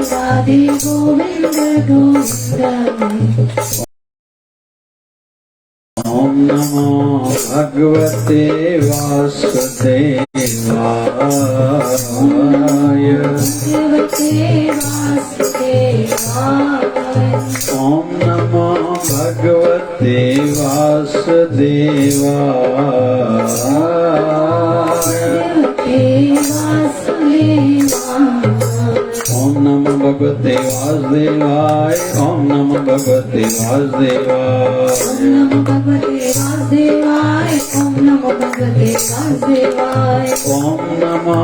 राधे गोविंद गोविंद। ओम नमो भगवते वासुदेवाय। भगवते वासुदेवाय। ओम नमो भगवते वासुदेवाय। ओम नमो भगवते वासुदेवाय। ओम नमो भगवते वासुदेवाय। ओम नमो भगवते वासुदेवाय। ओम नमो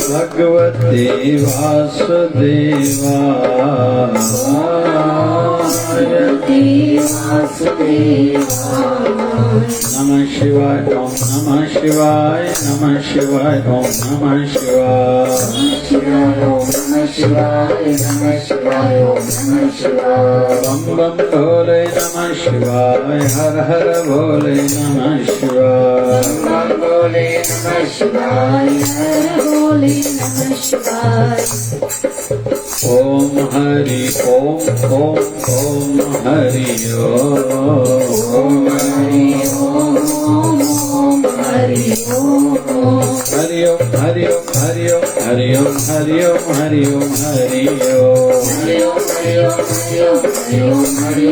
भगवते वासुदेवाय। नमः शिवाय। ओम नमः शिवाय। नमः शिवाय। ओम नमः शिवाय। बम बम भोले नमः शिवाय। हर हर भोले नमः शिवाय। भोले नमः शिवाय। भोले नमः शिवाय। ओम हरि ओम ओम ओम हरि ओम हरि ओम हरि ओम हरि ओम हरि ओम हरि ओम हरि ओम हरि ओम हरि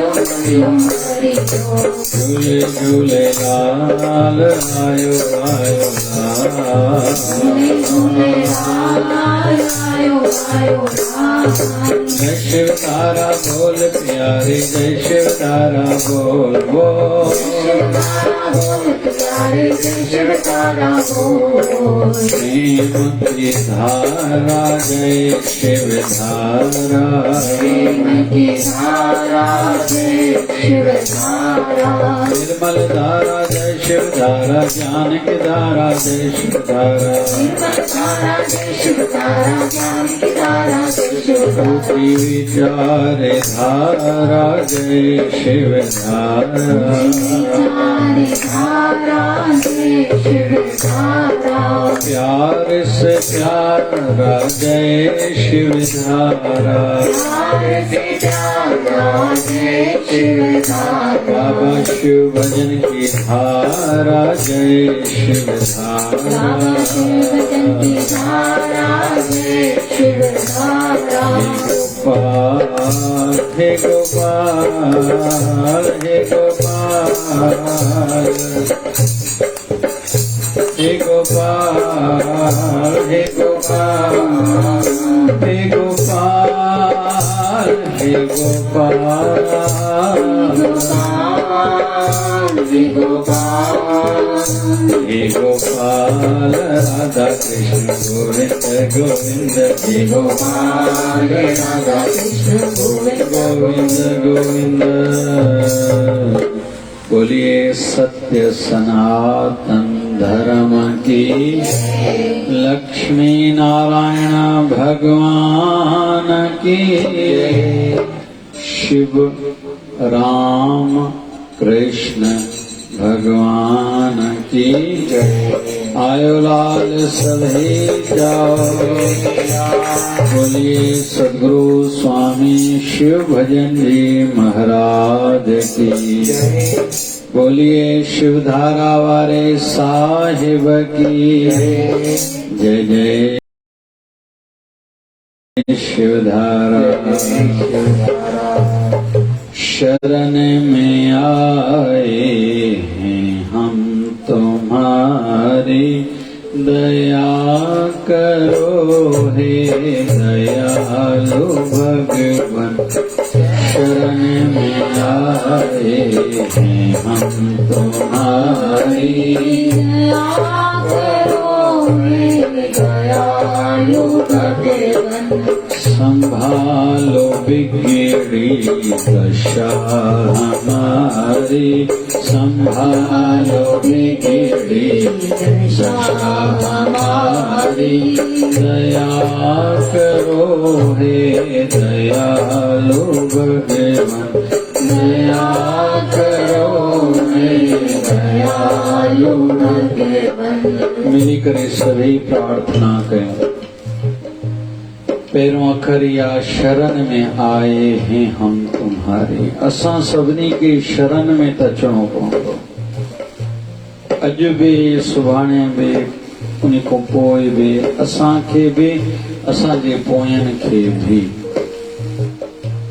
ओम हरि ओम। झूले झूले लाल आयो आयो जय शिव तारा बोल प्यारे। जय शिव तारा बोल बोल। प्रेम की धारा जय शिव धारा। निर्मल धारा जय शिव धारा। ज्ञान की धारा जय शिव धारा। बुद्धि विचार धारा जय शिव धारा। प्यार से प्यारा जय शिव धारा। बाबा शिव भजन की धारा जय शिव धारा। हे गोपाल हे गोपाल हे गोपाल हे गोपाल हे गोपाल हे गोपाल हे गोपाल राधा कृष्ण गोविंद गोविंद हे गोपाल राधा कृष्ण गोविंद गोविंद गोविंद। बोलिए सत्य सनातन धर्म की। लक्ष्मी नारायण भगवान की। शिव राम कृष्ण भगवान की जय। आयो लाल सभी जाओ। बोलिए सद्गुरु स्वामी शिव भजन जी महाराज की जय। बोलिए शिवधारा वाले साहिब की जय जय। शिवधारा शरण में आए हैं हम तुम्हारी। दया करो हे दयालु भगवान। शरण में आए हैं हम तुम्हारी। दया करो हे दयालु भगवान। संभालो बिगड़ी दशा हमारी। संभालो बिगड़ी दशा हमारी। दया करो हे दयालु भगवान। दया करो हे दयालु भगवान। मेरी करे सभी प्रार्थना करें। पैरों अखरिया शरण में आए हैं हम तुम्हारे। असां सभिनी के शरण में त अचणो पवंदो। अॼु बि सुभाणे बि उन खां पोइ बि असांखे बि असांजे पोयनि खे बि।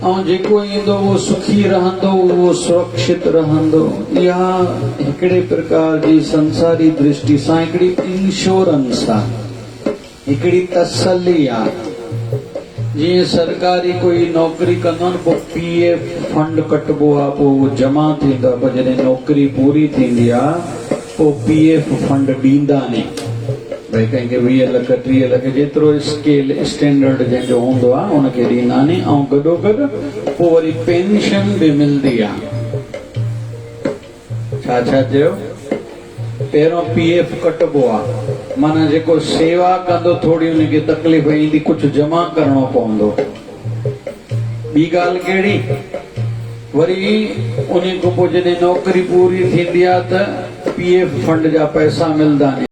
ऐं जेको ईंदो उहो सुखी रहंदो, उहो सुरक्षित रहंदो। इहा हिकिड़े प्रकार जी संसारी दृष्टि सां हिकिड़ी इंश्योरेंस आहे, हिकिड़ी तसल्ली आहे। जीअं सरकारी कोई नौकरी कंदो न, पोइ PF फंड कटबो आहे, पोइ उहो जमा थींदो आहे। पोइ जॾहिं नौकरी पूरी थींदी आहे पोइ PF फंड ॾींदा नी। भई कंहिंखे 20 लख 30 लख जेतिरो स्केल स्टैंडर्ड जंहिंजो हूंदो आहे उनखे ॾींदा नी। ऐं गॾोगॾु पोइ वरी पेंशन बि मिलंदी आहे। छा छा चयो? पहिरियों PF कटबो आहे, माना जेको सेवा कंदो थोड़ी उनखे तकलीफ़ ईंदी, कुझु जमा करणो पवंदो। ॿी ॻाल्हि कहिड़ी, वरी उन खां पोइ जॾहिं नौकरी पूरी थींदी आहे त PF फंड जा पैसा मिलंदा आहिनि।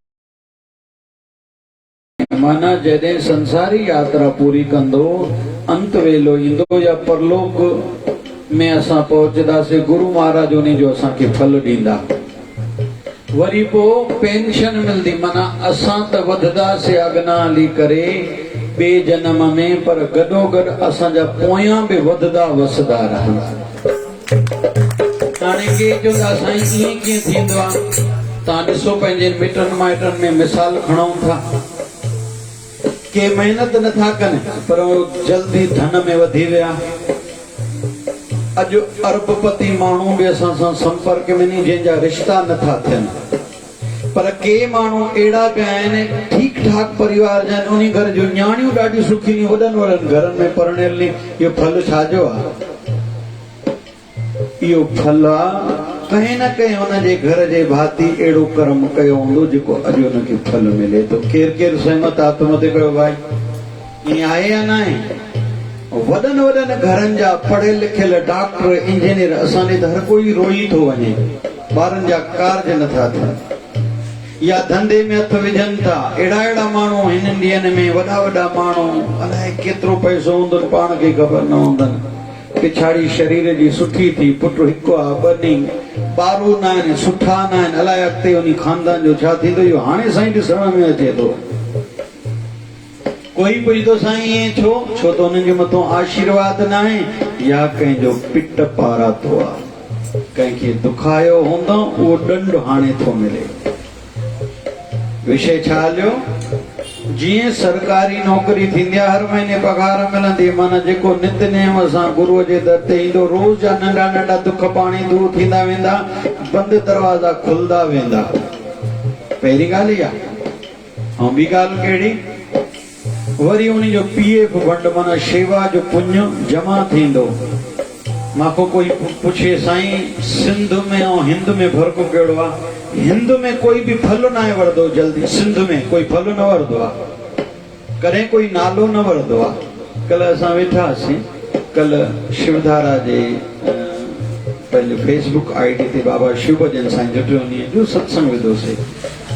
माना जॾहिं संसारी यात्रा पूरी कंदो, अंत वेलो ईंदो या परलोक में असां पहुचंदासीं, गुरु महाराज उन जो असांखे फल ॾींदा। वरी पोइ पेंशन मिलंदी, माना असां त वधंदासीं अॻियां हली करे ॿिए जन्म में, पर गॾोगॾु असांजा पोयां बि वधंदा वसंदा रहंदा। हाणे के चवंदा साईं ईअं कीअं थींदो आहे? तव्हां ॾिसो पंहिंजे मिटनि माइटनि में मिसाल खणूं था, के महिनत नथा कनि पर जल्दी धन में वधी विया। अॼु अरबपति माण्हू बि असां सां संपर्क में नी, जंहिंजा रिश्ता नथा थियनि, पर के माण्हू अहिड़ा पिया आहिनि ठीक ठाक परिवार जा आहिनि, उन घर जूं न्याणियूं ॾाढी सुखी नी, वॾनि वॾनि घरनि में परिणियल नी। इहो फल छाजो आहे? इहो फल आहे कंहिं न कंहिं हुनजे घर जे भाती अहिड़ो कर्म कयो हूंदो जेको अॼु हुनखे फल मिले थो। केरु केरु सहमत आहे? हथ मथे कयो भाई। ईअं आहे या न आहे? वॾनि वॾनि घरनि जा पढ़ियल लिखियल डॉक्टर इंजीनियर असां ॾे त हर कोई रोई थो वञे, ॿारनि जा कार्ज नथा थियनि या धंधे में हथ विझनि था। अहिड़ा अहिड़ा माण्हू हिननि ॾींहंनि में, वॾा वॾा माण्हू, अलाए केतिरो पैसो हूंदो पाण खे ख़बर न हूंदनि, पिछाड़ी शरीर जी सुठी थी, पुटु हिकु आहे, ॿ नी, ॿारू न आहिनि, सुठा न आहिनि, अलाए अॻिते उन खानदान जो छा थींदो। इहो हाणे साईं ॾिसण में अचे थो। कोई पुछंदो साईं ईअं छो? छो त हुननि जे मथां आशीर्वाद न आहे या कंहिंजो पिट पारातो आहे। कंहिंखे दुखायो हूंदो उहो ॾंड हाणे थो मिले। विषय छा हलियो? जीअं सरकारी नौकरी थींदी आहे, हर महीने पगार मिलंदी, माना जेको नितनेम सां गुरूअ जे दर ते ईंदो, रोज़ जा नंढा नंढा दुख पाणी दूर थींदा वेंदा, बंदि दरवाज़ा खुलंदा वेंदा। पहिरीं ॻाल्हि इहा। ऐं ॿी ॻाल्हि कहिड़ी? वरी उन जो PF फंड, माना शेवा जो पुण्य जमा थींदो। मां कोई पुछे साईं सिंध में ऐं हिंद में फ़र्क़ु कहिड़ो आहे? हिंद में कोई बि फल न आहे वरदो जल्दी, सिंध में कोई फल न वरदो आहे, कॾहिं कोई नालो न वरदो आहे। कल्ह असां वेठा हुआसीं, कल्ह शिवधारा जे पंहिंजे Facebook ID ते बाबा शिव भजन साईं जुटियोनी जो सत्संग विधोसीं।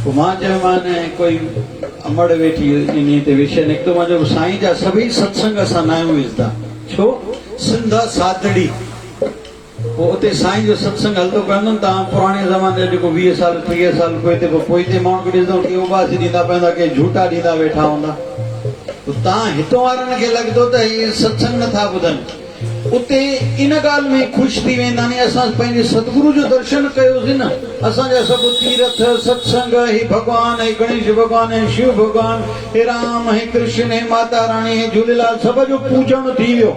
पोइ मां चयोमांनि कोई अमड़ वेठी इन ते विषय निकितो। मां चयो साईं जा सभई सत्संग असां न आहियूं विझंदा। छो? सिंधा सादड़ी। पोइ उते साईं जो सत्संग हलंदो कंदो, तव्हां पुराणे ज़माने जो जेको 20 साल 30 साल पोइ ते माण्हू खे ॾिसंदो के उबासी ॾींदा पवंदा, के झूठा ॾींदा वेठा हूंदा। तव्हां हितां वारनि खे लॻंदो त इहे सत्संग नथा ॿुधनि। उते इन ॻाल्हि में ख़ुशि थी वेंदा नी, असां पंहिंजे सतगुरु जो दर्शन कयोसीं न। असांजा सभु तीर्थ सत्संग, हे भॻवान, हे गणेश भॻवान, हे शिव भॻवान, हे राम, हे कृष्ण, हे माता रानी, हे झूलेलाल, सभ जो पूजण थी वियो।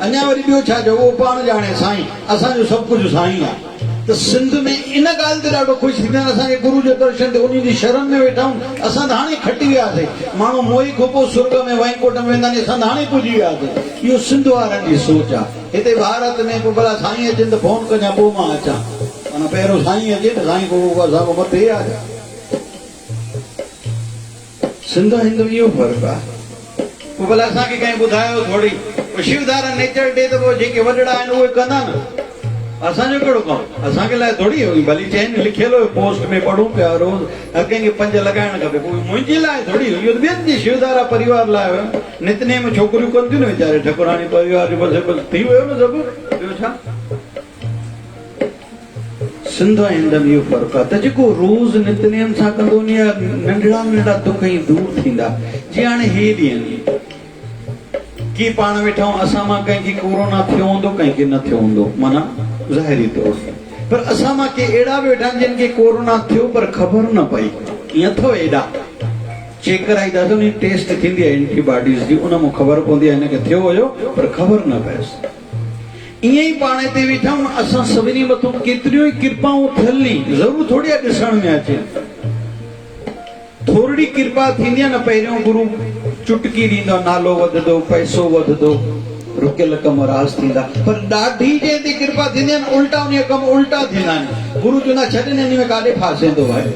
अञा वरी ॿियो छा चओ? उहो पाण ॼाणे साईं, असांजो सभु कुझु साईं आहे। त सिंध में इन ॻाल्हि ते ॾाढो ख़ुशि थींदा आहिनि, असांजे गुरू जो दर्शन ते उन जी शरण में वेठा आहियूं। असां त हाणे खटी वियासीं, माण्हू मोही खां पोइ स्वर्ग में वैकुंठ में वेंदा आहिनि, असां त हाणे पुॼी वियासीं। इहो सिंध वारनि जी सोच आहे। हिते भारत में पोइ भला साईं अचनि त फोन कजां, पोइ मां अचां, माना पहिरियों साईं अचे त साईं को असां मथे आहे। सिंध हिंद में इहो फ़र्क़ु आहे। पोइ भला असांखे कंहिं ॿुधायो थोरी, शिवधारा नेचर डे त पोइ जेके वॾड़ा आहिनि उहे कंदा न। असांजो कहिड़ो कमु असांखे लाइ थोरी हुई भली चइनि लिखियल हुयो पोस्ट में पढ़ूं पिया रोज़ हर कंहिंखे 5 लॻाइण खपे पोइ मुंहिंजे लाइ थोरी हुई इहो ॿियनि जी शिवधारा परिवार लाइ हुयो नितनेम छोकिरियूं कनि थियूं न वीचारे ठकुराणी परिवार जो बसि थी वियो न सभु ॿियो छा सिंध ऐं हिंद में इहो फ़र्क़ु आहे त जेको रोज़ नितनेम सां कंदो उन जा नंढड़ा नंढड़ा दुख ई दूर थींदा जीअं हाणे हे ॾींहं की पाण वेठा असां मां कंहिंखे कोरोना थियो हूंदो कंहिंखे न थियो हूंदो माना ज़ाहिरी तौर ते पर असां मां के अहिड़ा बि वेठा जिन खे कोरोना थियो पर ख़बर न पई ईअं अथव एॾा चेक कराईंदासीं उन टेस्ट थींदी आहे एंटीबॉडीज़ जी उन मां ख़बर पवंदी आहे हिनखे थियो हुयो पर ख़बर न पयसि ईअं ई पाण हिते वेठा आहियूं असां सभिनी मथां केतिरियूं ई कृपाऊं थियल ज़रूरु थोरी आहे ॾिसण में अचे थोरी कृपा थींदी आहे न पहिरियों गुरु चुटकी ॾींदो नालो वधंदो पैसो वधंदो रुकियल कम रास थींदा पर ॾाढी जंहिं ते कृपा थींदी आहे उल्टा उन कम उल्टा थींदा आहिनि गुरु चवंदा छॾ हिन में काॾे फासेंदो भाई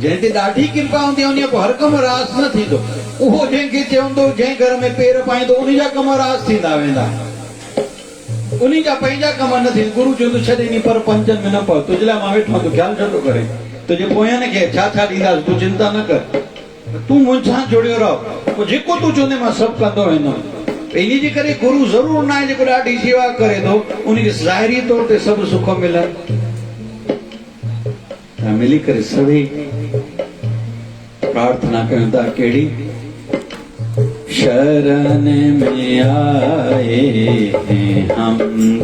जंहिं ते ॾाढी कृपा हूंदी आहे उन जो हर कम रास न थींदो उहो जंहिंखे चवंदो जंहिं घर में पेर पाईंदो उन जा कम रास थींदा वेंदा उन जा पंहिंजा कम न थींदा गुरु चवंदो छॾ इन पर 5 में न पव तुंहिंजे लाइ मां वेठो आहियां ख़्यालु छॾो करे तुंहिंजे पोयनि खे छा छा ॾींदासीं तूं चिंता न कर तूं मुंहिंसां जुड़ियो रहो पोइ जेको तूं चवंदे मां सभु कंदो वेंदुमि इन जे करे गुरु ज़रूरु न आहे जेको ॾाढी शेवा करे थो उनखे ज़ाहिरी तौर ते सभु सुख मिलनि मिली करे सभई प्रार्थना कयूं था कहिड़ी शरण में आए हैं हम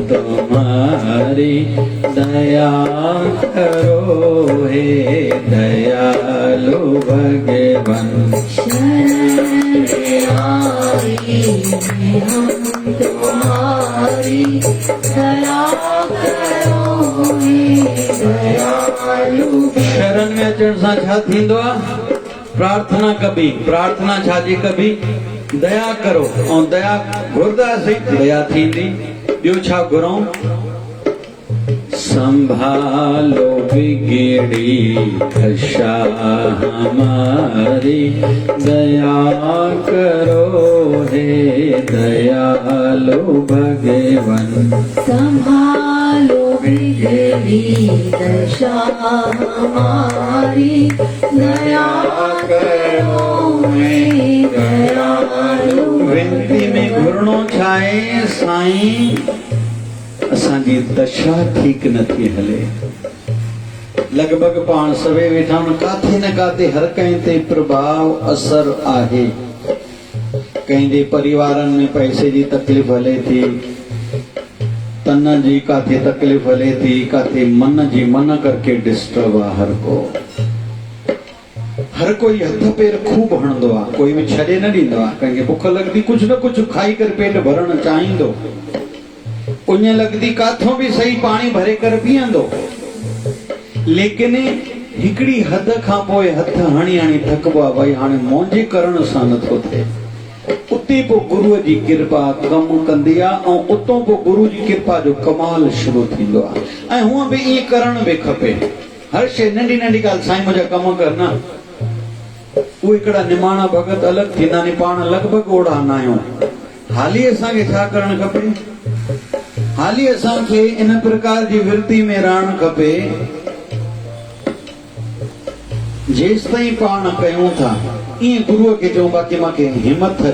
तुम्हारी दया करो हे दयालु भगवान शरण में आए हैं हम तुम्हारी दया करो हे दयालु शरण में अचण सां छा थींदो आहे प्रार्थना कबी प्रार्थना छाजी कबी दया करो ऐं दया घुरदासीं दया थींदी ॿियो छा घुरूं संभालो बिगड़ी दशा हमारी दया करो हे दयालु भगवान संभालो बिगड़ी दशा हमारी दया करो हे दयालु वेनती में घुरणो छा आहे साईं असांजी दशा ठीक न थी हले लगभग पाण सभई वेठा आहिनि काथे न काथे हर कंहिं ते प्रभाव असर आहे कंहिंजे परिवारनि में पैसे जी तकलीफ़ हले थी तन जी काथे तकलीफ़ हले थी काथे मन जी मन करके डिस्टर्ब आहे हर कोई हथ पेर खूब हणंदो आहे कोई बि छॾे न ॾींदो आहे कंहिंखे बुख लॻंदी कुझु न कुझु खाई करे पेट भरणु चाहींदो उन लॻंदी काथों बि सही पाणी भरे करे पीअंदो लेकिन हिकिड़ी हद खां पोइ हथ हणी हणी थकबो आहे भई हाणे मुंहिंजे करण सां नथो थिए उते पोइ गुरूअ जी कृपा कमु कंदी आहे ऐं उतां पोइ गुरू जी कृपा जो कमाल शुरू थींदो आहे ऐं हूअं बि ईअं करण बि खपे हर शइ नंढी नंढी ॻाल्हि साईं मुंहिंजा कम कर न उहे हिकिड़ा निमाणा भगत अलॻि थींदा आहिनि पाण लॻभॻि ओढ़ा न आहियूं हाली असांखे छा करणु खपे हाली असांखे इन प्रकार जी वृत्ति में रहणु खपे जेसि ताईं पाण कयूं था ईअं गुरूअ खे चऊं बाक़ी मूंखे हिमत ॾे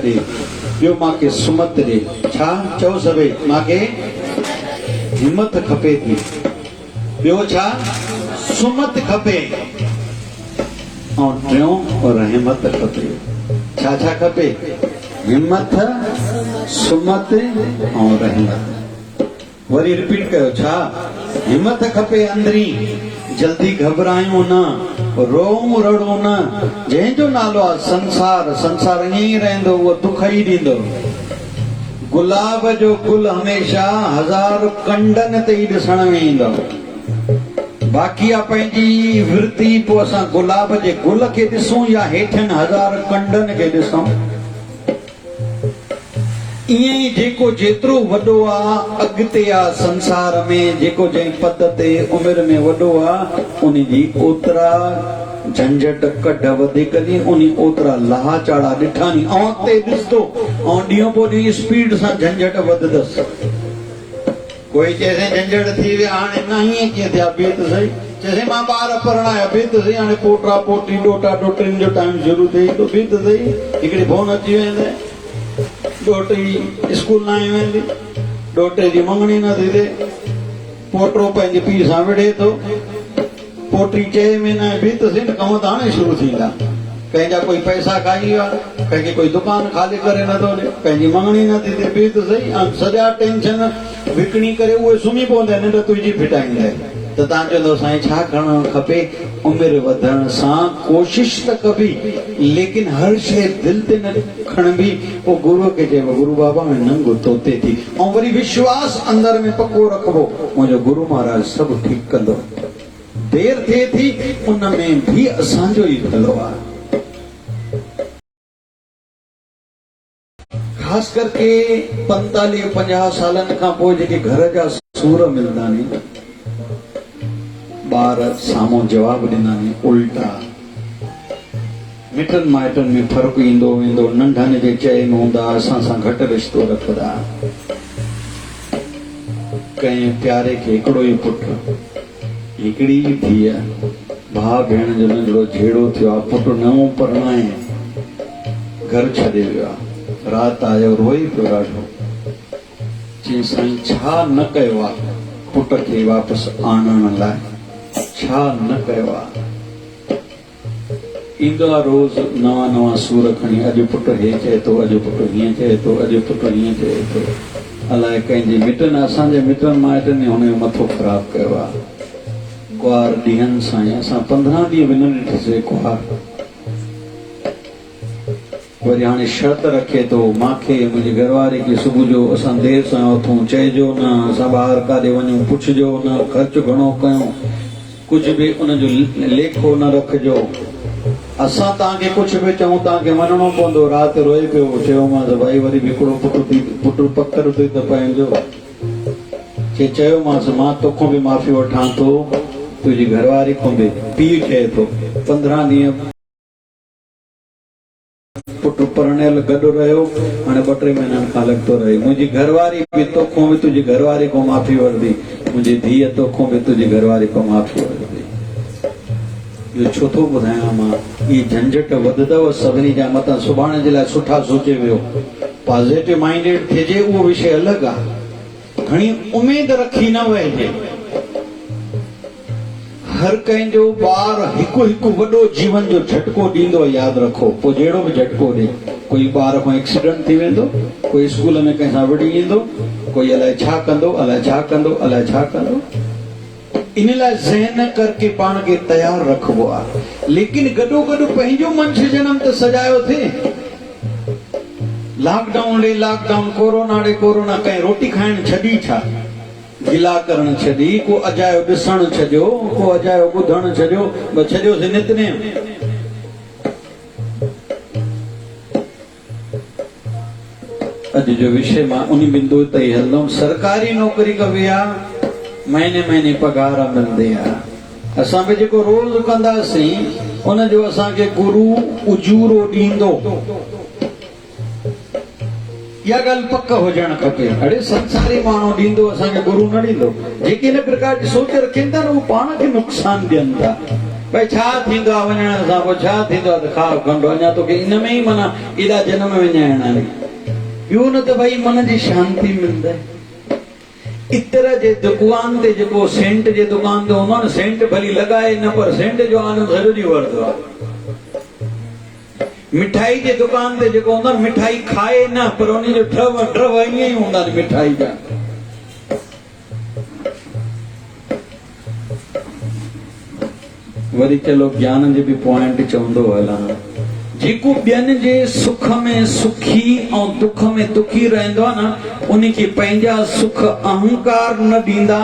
ॿियो मूंखे सुमत ॾे छा चओ सभई मूंखे हिमत खपे थी ॿियो छा सुमत खपे ऐं टियों रहमत खपे छा छा खपे हिमत सुमत ऐं रहमत वरी रिपीट कयो छा हिमत खपे अंदरी जल्दी घबरायूं न रोऊं रड़ूं न जंहिंजो नालो आहे संसार संसार ईअं ई रहंदो उहो दुख ई ॾींदो गुलाब जो गुल हमेशा 1000 कंडनि ते ई ॾिसण में ईंदो बाक़ी आहे पंहिंजी वृत्ति पोइ असां गुलाब जे गुल खे ॾिसूं या हेठनि 1000 कंडनि खे ॾिसूं ईअं ई जेको जेतिरो वॾो आहे अॻिते आहे संसार में जेको जंहिं पद ते उमिरि में वॾो आहे उन जी ओतिरा झंझट कढ वधीक नी उन ओतिरा लाहा चाड़ा ॾिठा नी ऐं अॻिते ॾिसंदो ऐं ॾींहों पोइ ॾींहुं स्पीड सां झंझट वधंदसि कोई चैसे झंझट थी वे हाणे न हीअं कीअं थिया बीह त सही चैसे मां ॿार परणाया बीह त सही हाणे पोटा पोटी ॾोटा ॾोटियुनि जो टाइम शुरू थिए थो बीह त सही हिकिड़ी फोन अची वेंदे ॾोटी स्कूल न आई वेंदी ॾोटे जी मंगणी न थी थिए पोटो पंहिंजे पीउ सां विढ़े थो पोटी 6 महीना बीह त सही न कम त हाणे शुरू थींदा कंहिंजा कोई पैसा खाई विया कंहिंखे कोई दुकान खाली करे नथो ॾे पंहिंजी मंगणी नथी थिए बीह त सही सॼा टेंशन विकिणी करे उहे सुम्ही पवंदा निंड तुंहिंजी फिटाईंदा त तव्हां चवंदव साईं छा करणु खपे उमिरि वधण सां कोशिश त कबी लेकिन हर शइ दिलि ते न खणबी पोइ गुरूअ खे चइबो गुरू बाबा में नंग तोते थी ऐं वरी विश्वास अंदर में पको रखबो मुंहिंजो गुरू महाराज सभु ठीकु कंदो देर थिए थी उन में बि असांजो ई भलो आहे ख़ास करके 45-50 सालनि खां पोइ जेके घर जा सूर मिलंदा आहिनि ॿार साम्हूं जवाब ॾींदा आहिनि उल्टा मिटनि माइटनि में फ़र्क़ु ईंदो वेंदो नंढनि जे चए में हूंदा असां सां घटि रिश्तो रखंदा कंहिं प्यारे खे हिकिड़ो ई पुटु हिकिड़ी ई धीअ भाउ भेण जो नंढड़ो झेड़ो थियो आहे पुटु नओं परणाए घर छॾे वियो आहे राति आयो रोई पियो ॾाढो चई साईं छा न कयो आहे पुट खे वापसि आणण लाइ छा न कयो आहे ईंदो आहे रोज़ नवां नवां सूर खणी अॼु पुटु हे चए थो अॼु पुटु हीअं चए थो अॼु पुटु हीअं चए थो अलाए कंहिंजे मिटनि असांजे मिटनि माइटनि हुनजो मथो ख़राबु कयो आहे कुंवार ॾींहंनि सां असां 15 ॾींहं बि न ॾिठीसीं कुंवार वरी हाणे शर्त रखे थो मूंखे मुंहिंजी घरवारी खे सुबुह जो असां देरि सां उथूं चइजो न असां ॿाहिरि काॾे वञूं पुछिजो न ख़र्चु घणो कयूं कुझु बि उनजो लेखो न रखिजो असां तव्हांखे कुझु बि चऊं तव्हांखे मञणो पवंदो राति रोए पियो चयोमांसि भाई वरी बि हिकिड़ो पुटु पकड़ थी त पंहिंजो चयोमांसि मां तोखां बि माफ़ी वठां थो तुंहिंजी घरवारी खां बि पीउ चए थो 15 ॾींहं पुटु परणियल गॾु रहियो हाणे 2-3 महीननि खां लॻंदो रहे मुंहिंजी घरवारी बि तोखां बि तुंहिंजी घरवारी खां माफ़ी वठंदी मुंहिंजी धीअ तोखां बि तुंहिंजी घरवारी खां माफ़ी वठंदी इहो छो थो ॿुधायां मां ई झंझट वधंदव सभिनी जा मथां सुभाणे जे लाइ सुठा सोचे वियो पॉज़िटिव माइंडेड थिए उहो विषय अलॻि आहे घणी उमेद रखी न वहिजे हर कंहिंजो ॿार हिकु हिकु वॾो जीवन जो झटको ॾींदो यादि रखो पोइ जहिड़ो बि झटको ॾे कोई ॿार खां एक्सीडेंट थी वेंदो कोई स्कूल में कंहिं सां विढ़ी ईंदो कोई अलाए छा कंदो अलाए छा कंदो अलाए छा कंदो इन लाइ ज़हन करके पाण खे तयारु रखबो आहे लेकिन गॾो गॾु पंहिंजो मंश जनम त सजायो थिए लॉकडाउन ॾे लॉकडाउन कोरोना ॾे कोरोना कंहिं रोटी खाइण छॾी छा गिला करण छॾी को अजायो ॾिसण छॾियो को अजायो ॿुधण छॾियो छॾियोसीं नितनेम अॼु जो विषय मां उन बिंदु ते ई हलंदुमि सरकारी नौकरी कबी आहे महीने महीने पघार मिलंदी आहे असां बि जेको रोज़ कंदासीं उनजो असांखे गुरू उजूरो ॾींदो इहा ॻाल्हि पक हुजणु खपे अड़े संसारी माण्हू ॾींदो असांखे गुरू न ॾींदो जेके इन प्रकार जी सोच रखनि था न उहो पाण खे नुक़सान ॾियनि था भई छा थींदो आहे वञण सां पोइ छा थींदो आहे त खाओ खंडो अञा तोखे इन में ई माना एॾा जनम विञाइणा आहिनि ॿियो न त भई मन जी शांती मिलंदे इतर जे दुकान ते जेको सेंट जे दुकान ते हूंदो आहे न सेंट भली लॻाए न पर सेंट जो आनंद सॼो ॾींहुं वठंदो आहे मिठाई जे दुकान ते जेको हूंदो आहे मिठाई खाए न पर उन जो ड्रव ईअं ई हूंदा आहिनि मिठाई जा वरी चलो ज्ञान जे बि पॉइंट चवंदो हलां जेको ॿियनि जे सुख में सुखी ऐं दुख में दुखी रहंदो आहे न उनखे पंहिंजा सुख अहंकार न ॾींदा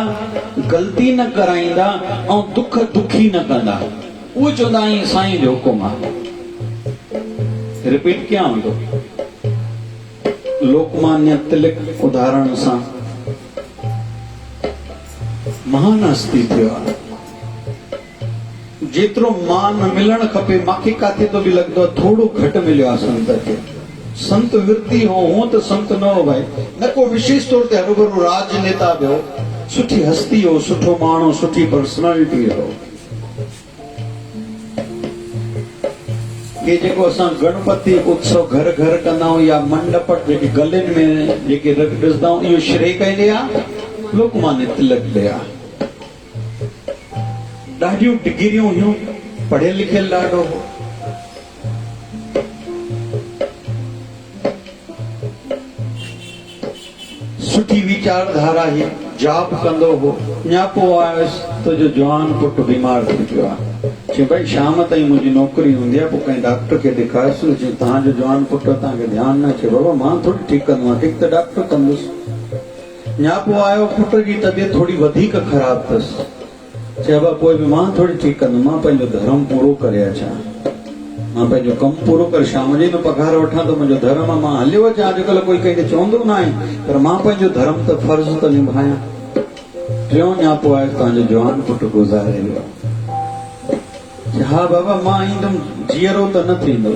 ग़लती न कराईंदा ऐं दुख दुखी न कंदा उहो चवंदा आहियूं साईं जो हुकुम आहे रिपीट क्या हूंदो लोकमान्य तिलक उदाहरण सां महान हस्ती थियो आहे जेतिरो मान मिलणु खपे मूंखे काथे तो बि लॻंदो आहे थोरो घटि मिलियो आहे संत खे संत विरती हो हूं त संत न हो भाई न को विशेष तौर ते हरूभरू राजनेता वियो सुठी हस्ती हो, सुठो माण्हू, सुठी पर्सनालिटी हो। ये जेको असां गणपति उत्सव घर घर कंदा आहियूं या मंडप जेके गलियुनि में जेके ॾिसंदा आहियूं, इहो श्रेय कंहिंजे आहे? लोकमान्य तिलक ॾे आहे। ॾाढियूं डिग्रियूं हुयूं, पढ़ियल लिखियल ॾाढो हो। सुठी विचारधारा ही, जॉब कंदो हो। न्यापो आयुसि तुंहिंजो जवान पुटु बीमार थी पियो आहे। चई भाई शाम ताईं मुंहिंजी नौकरी हूंदी आहे, पोइ कंहिं डॉक्टर खे ॾेखारियोसि। चई तव्हांजो जवान पुटु तव्हांखे ध्यानु न। चए बाबा मां थोरी ठीकु कंदो आहियां। ठीकु त डॉक्टर कंदुसि। न्यापो आयो, पुट जी तबियत थोड़ी वधीक ख़राब अथसि। चए बाबा पोइ बि मां थोरी ठीकु कंदुमि, मां पंहिंजो धर्म पूरो करे अचां, मां पंहिंजो कमु पूरो करे शाम जो न पघार वठां त मुंहिंजो धर्म मां हलियो अचां। अॼुकल्ह कोई कंहिंखे चवंदो न आहे, पर मां पंहिंजो धर्म त फर्ज़ त निभायां। टियों न्यापो आहे, तव्हांजो जवान पुटु गुज़ारे वियो। हा बाबा मां ईंदुमि, जीअरो त न थींदो,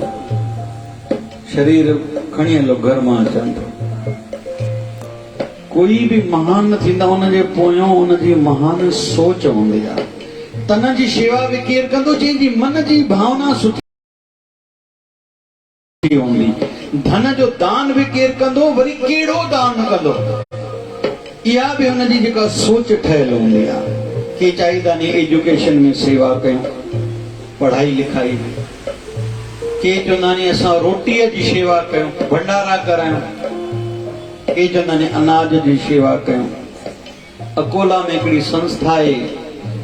शरीर खणी हलो, घर मां अचां थो। कोई बि महान न थींदा, हुनजे पोयों हुनजी महान सोच हूंदी आहे। तन जी शेवा बि केरु कंदो? जंहिंजी मन जी भावना सुठी हूंदी। धन जो दान बि केरु कंदो? वरी कहिड़ो दान कंदो? इहा बि हुनजी जेका सोच ठहियल हूंदी आहे। के चाहींदा नी एजुकेशन में सेवा कयूं, पढ़ाई लिखाई। के चवंदा नी असां रोटीअ जी शेवा कयूं, भंडारा करायूं। के चवंदा नी अनाज जी शेवा कयूं। अकोला में हिकिड़ी संस्था आहे,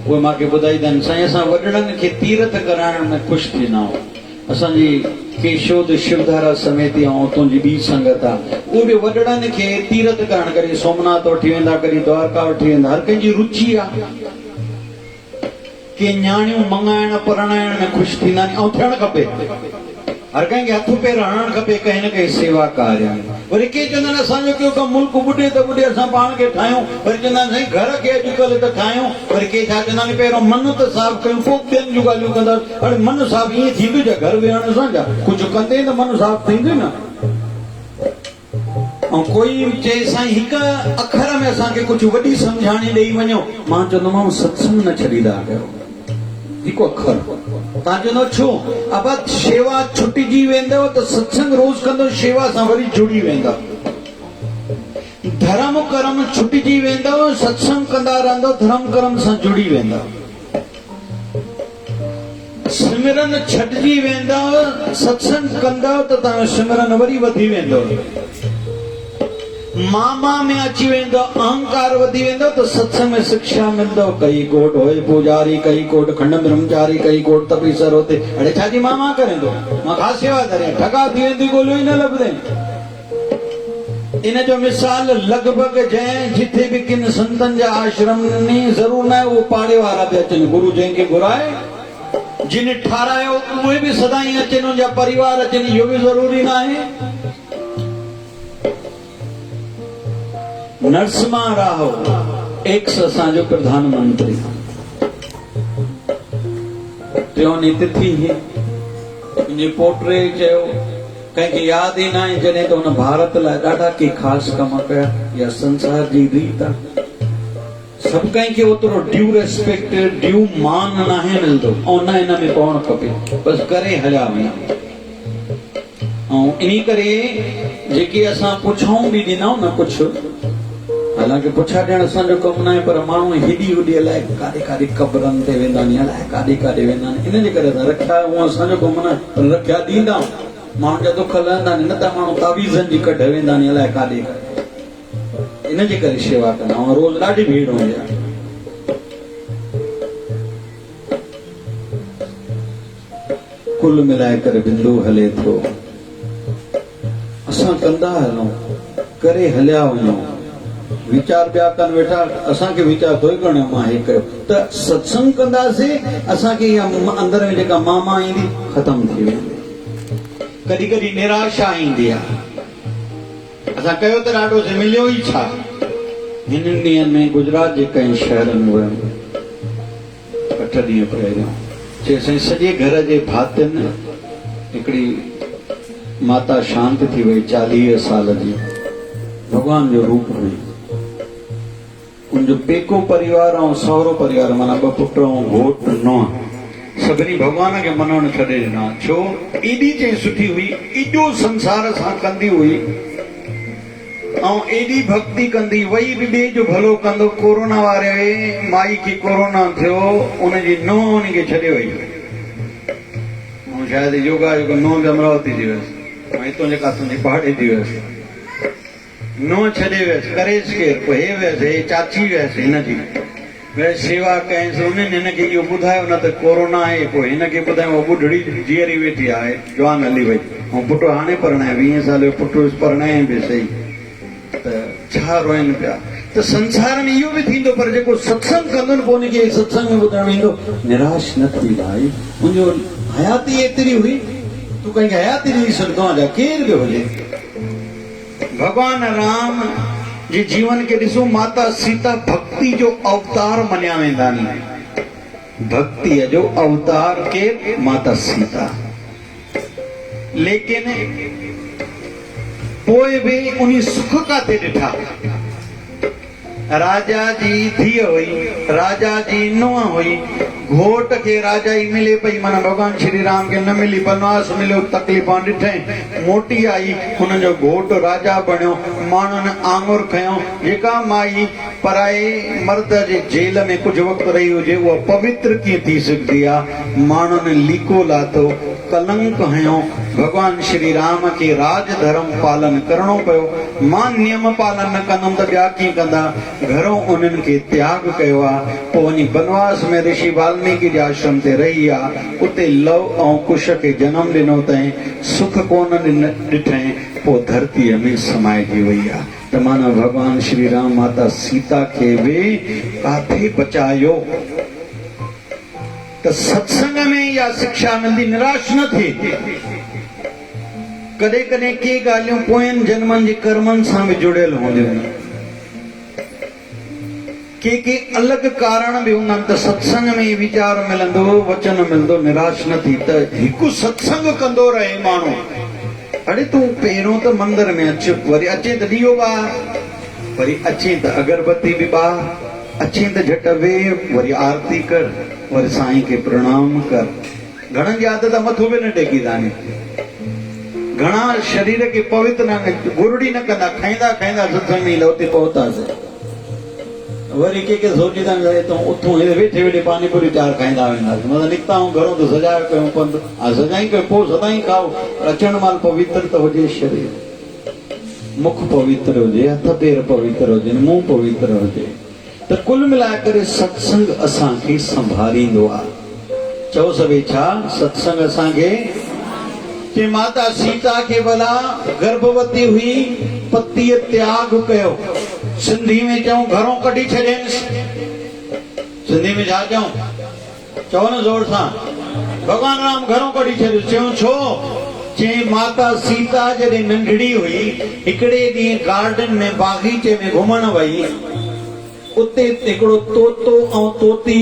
उहे मूंखे ॿुधाईंदा आहिनि, साईं असां वॾड़नि खे तीर्थ कराइण में ख़ुशि थींदा आहियूं। असांजी केशोद शिवधारा समिति ऐं उतां जी ॿी संगत आहे, उहे बि वॾड़नि खे तीर्थ करण, कॾहिं सोमनाथ वठी वेंदा, कॾहिं द्वारका वठी वेंदा। हर कंहिंजी रुचि आहे। के न्याणियूं मंगाइण परणाइण में ख़ुशि थींदा आहिनि, ऐं थियणु खपे। हर कंहिंखे हथ पेर हणणु खपे कंहिं न कंहिं सेवा कार्य में। वरी के चवंदा आहिनि असांजो को कमु मुल्क ॿुॾे त ॿुॾे, असां पाण खे ठाहियूं। वरी चवंदा आहिनि साईं घर खे अॼुकल्ह त ठाहियूं। वरी के छा चवंदा आहिनि, पहिरियों मन त साफ़ कयूं, पोइ ॿियनि जूं ॻाल्हियूं कंदासीं। हाणे मन साफ़ ईअं थींदो छा? घर वेहण सां छा कुझु कंदे त मन साफ़ थींदो न। ऐं कोई चए साईं हिकु अखर में असांखे कुझु वॾी सम्झाणी ॾेई वञो, मां चवंदोमांव सत्संग न छॾींदा कयो। हिकु अखर तव्हां चवंदव छो? अब शेवा छुटिजी वेंदव त सत्संग रोज़ कंदो, शेवा सां वरी जुड़ी वेंदव। धर्म कर्म छुटिजी वेंदव, सत्संग कंदा रहंदव, धर्म कर्म सां जुड़ी वेंदव। सिमरन छटिजी वेंदव, सत्संग कंदव त तव्हां सिमरन वरी वधी वेंदव। मामा में अची वेंदो, अहंकार वधी वेंदो, त सत्संग में शिक्षा मिलंदो। कई कोट होए पुजारी, कई कोट खंड ब्रह्मचारी, कई कोट तपीसर होते। अड़े छाजी मामा करेंदो? मां ख़ासि सेवा करे, ठगा थी वेंदी, ॻोल्हियो ई न लभदे। इन जो मिसाल लॻभॻि जंहिं जिथे बि किन संतनि जा आश्रम में ज़रूर न आहे उहो पाड़े वारा बि अचनि। गुरु जंहिंखे घुराए, जिन ठारायो उहे बि सदाईं अचनि, उनजा परिवार अचनि, इहो बि ज़रूरी न आहे। नरसिम्हा राव एक्स असांजो प्रधानमंत्री, टियों तिथि मुंहिंजे पोटे चयो, कंहिंखे यादि ई न आहे जॾहिं त हुन भारत लाइ ॾाढा के ख़ासि कम कया। या संसार जी रीत आहे, सभु कंहिंखे ओतिरो ड्यू रेस्पेक्ट, ड्यू मान न आहे मिलंदो, ऐं न हिन में पवणु खपे, बसि करे हलिया वञा। ऐं इन करे जेके असां पुछऊं बि ॾिनऊं न कुझु, हालांकि पुछा ॾियण असांजो कमु न आहे, पर माण्हू हेॾी होॾी अलाए काॾे काॾे क़बरनि ते वेंदा आहिनि, अलाए काॾे काॾे वेंदा आहिनि। इन जे करे असां रखिया, उहो असांजो कमु न आहे, पर रखिया ॾींदा माण्हुनि जा दुख लहंदा आहिनि। न त माण्हू तावीज़नि जी कढ वेंदा आहिनि अलाए काॾे काॾे। इन जे करे शेवा कंदा, ऐं रोज़ ॾाढी भीड़ हूंदी आहे। कुल मिलाए करे बिंदु हले थो, असां कंदा हलूं, करे हलिया वञूं। वीचार ॿिया कनि वेठा, असांखे वीचार थोरी करणो मां हे कयो। त सत्संग कंदासीं, असांखे इहा अंदर में जेका मामा ईंदी ख़तम थी वेंदी। कॾहिं कॾहिं निराशा ईंदी आहे, असां कयो त ॾाढो से मिलियो ई छा। हिन ॾींहंनि में गुजरात जे कंहिं शहर में वियुमि 8 ॾींहं पहिरियों, चए साईं सॼे घर जे भातियुनि हिकिड़ी माता शांत थी वई, 40 साल जी, भॻवान जो रूप हुई। उनजो पेको परिवार ऐं सहुरो परिवार माना ॿ पुट ऐं घोट नुंहुं सभिनी भॻवान खे मनाइण छॾे ॾिना। छो एॾी चई सुठी हुई, एॾो संसार सां कंदी हुई ऐं एॾी भक्ति कंदी, वई बि ॿिए जो भलो कंदो। कोरोना वारे माई खे कोरोना थियो, उनजी नुंहुं उनखे छॾे वई ऐं शायदि योगा जेको नुंहुं बि अमरावती थी वियसि ऐं हितां जेका तुंहिंजी पहाड़ी थी वियसि। नुंहुं छॾे वियसि, करेसि केरु? पोइ हे वियसि, हे चाची वियसि हिनजी, वैसे सेवा कयसि। उन्हनि हिनखे इहो ॿुधायो न त कोरोना आहे। पोइ हिनखे ॿुधायो ॿुढड़ी जीअरी वेठी आहे, जवान हली वई ऐं पुटु हाणे परणाए, 20 साल जो पुटु परणाए बि सही, त छा रोइनि पिया। त संसार में इहो बि थींदो, पर जेको सत्संग कंदो न पोइ उनखे सत्संग में ॿुधण वेंदो, निराश न थी। भाई मुंहिंजो हयाती एतिरी हुई, तूं कंहिंखे हयाती ॾेई सघंदो आहे, केर बि हुजे। भगवान राम जे जीवन के ॾिसो, माता सीता भक्ति जो अवतार मञिया वेंदा आहिनि। भक्ति जो अवतार के माता सीता, लेकिन पोइ बि उन सुख काथे ॾिठा। राजा जी धीअ हुई, राजा जी नुंहुं हुई, घोट खे राजा ई मिले पई, माना भगवान श्री राम खे न मिली, बनवास मिलियो, तकलीफ़ां ॾिठई, मोटी आई, हुनजो घोट राजा बणियो। माण्हुनि आङुर खयो, जेका माई पराए मर्द जे जेल में कुझु वक़्तु रही हुजे उहा पवित्र कीअं थी सघंदी आहे। माण्हुनि लीको लाथो, कलंक हयो। भगवान श्री राम खे राज धर्म पालन करणो पियो। मां नियम पालन न कंदुमि त ॿिया कीअं कंदा? घरों उन्हनि खे त्याग कयो आहे। पोइ वञी बनवास में ऋषि वाल्मीकि जे आश्रम ते रही आहे। उते लव ऐं कुश खे जनम ॾिनो अथई, सुख कोन ॾिठई, पोइ धरतीअ में समाइजी वई आहे। त माना भगवान श्री राम माता सीता खे बि काथे बचायो। त सत्संग में इहा शिक्षा मिलंदी, निराश न थिए। कॾहिं कॾहिं के ॻाल्हियूं पोयनि जन्मनि जे कर्मनि सां बि जुड़ियल हूंदियूं आहिनि, के अलॻि कारण बि हूंदा आहिनि। त सत्संग में वीचार मिलंदो, वचन मिलंदो, निराश न थी। त हिकु सत्संग कंदो रहे माण्हू। अड़े तूं पहिरियों त मंदर में अच, वरी अचे त ॾीओ ॿार, वरी अचे त अगरबत्ती बि ॿार, अचे त झट वेह, वरी आरती कर, वरी साईं खे प्रणाम कर। घणनि जी आदत मथो बि न टेकींदा आहिनि, घणा शरीर खे पवित्र न, गुरड़ी न कंदा, खाईंदा खाईंदा सत्संग में उते पहुतासीं। वरी के सोचींदा आहिनि उथूं वेठे वेठे पानी पूरी 4 खाईंदा वेंदासीं, मतिलबु निकिता ऐं घरों त सजायो कयूं पंधु, सजाई कयो, पोइ सदाई खाओ। अचण महिल पवित्र त हुजे शरीर, मुख पवित्र हुजे, हथ पेर पवित्र हुजे, मुंहुं पवित्र हुजे। त कुल मिलाए करे सत्संग असांखे संभालींदो आहे। चओ सभई छा? सत्संग असांखे। कि माता सीता के भला गर्भवती हुई, पतीअ त्याग कयो। सिंधी में चऊं घरों कढी छॾेसि। सिंधी में छा चऊं? चओ न ज़ोर सां। भगवान राम घरों कढी छॾियोसि। चयूं छो? चई माता सीता जॾहिं नंढड़ी हुई, हिकिड़े ॾींहुं गार्डन में बागीचे में घुमण वई। उते हिकिड़ो तोतो ऐं तोती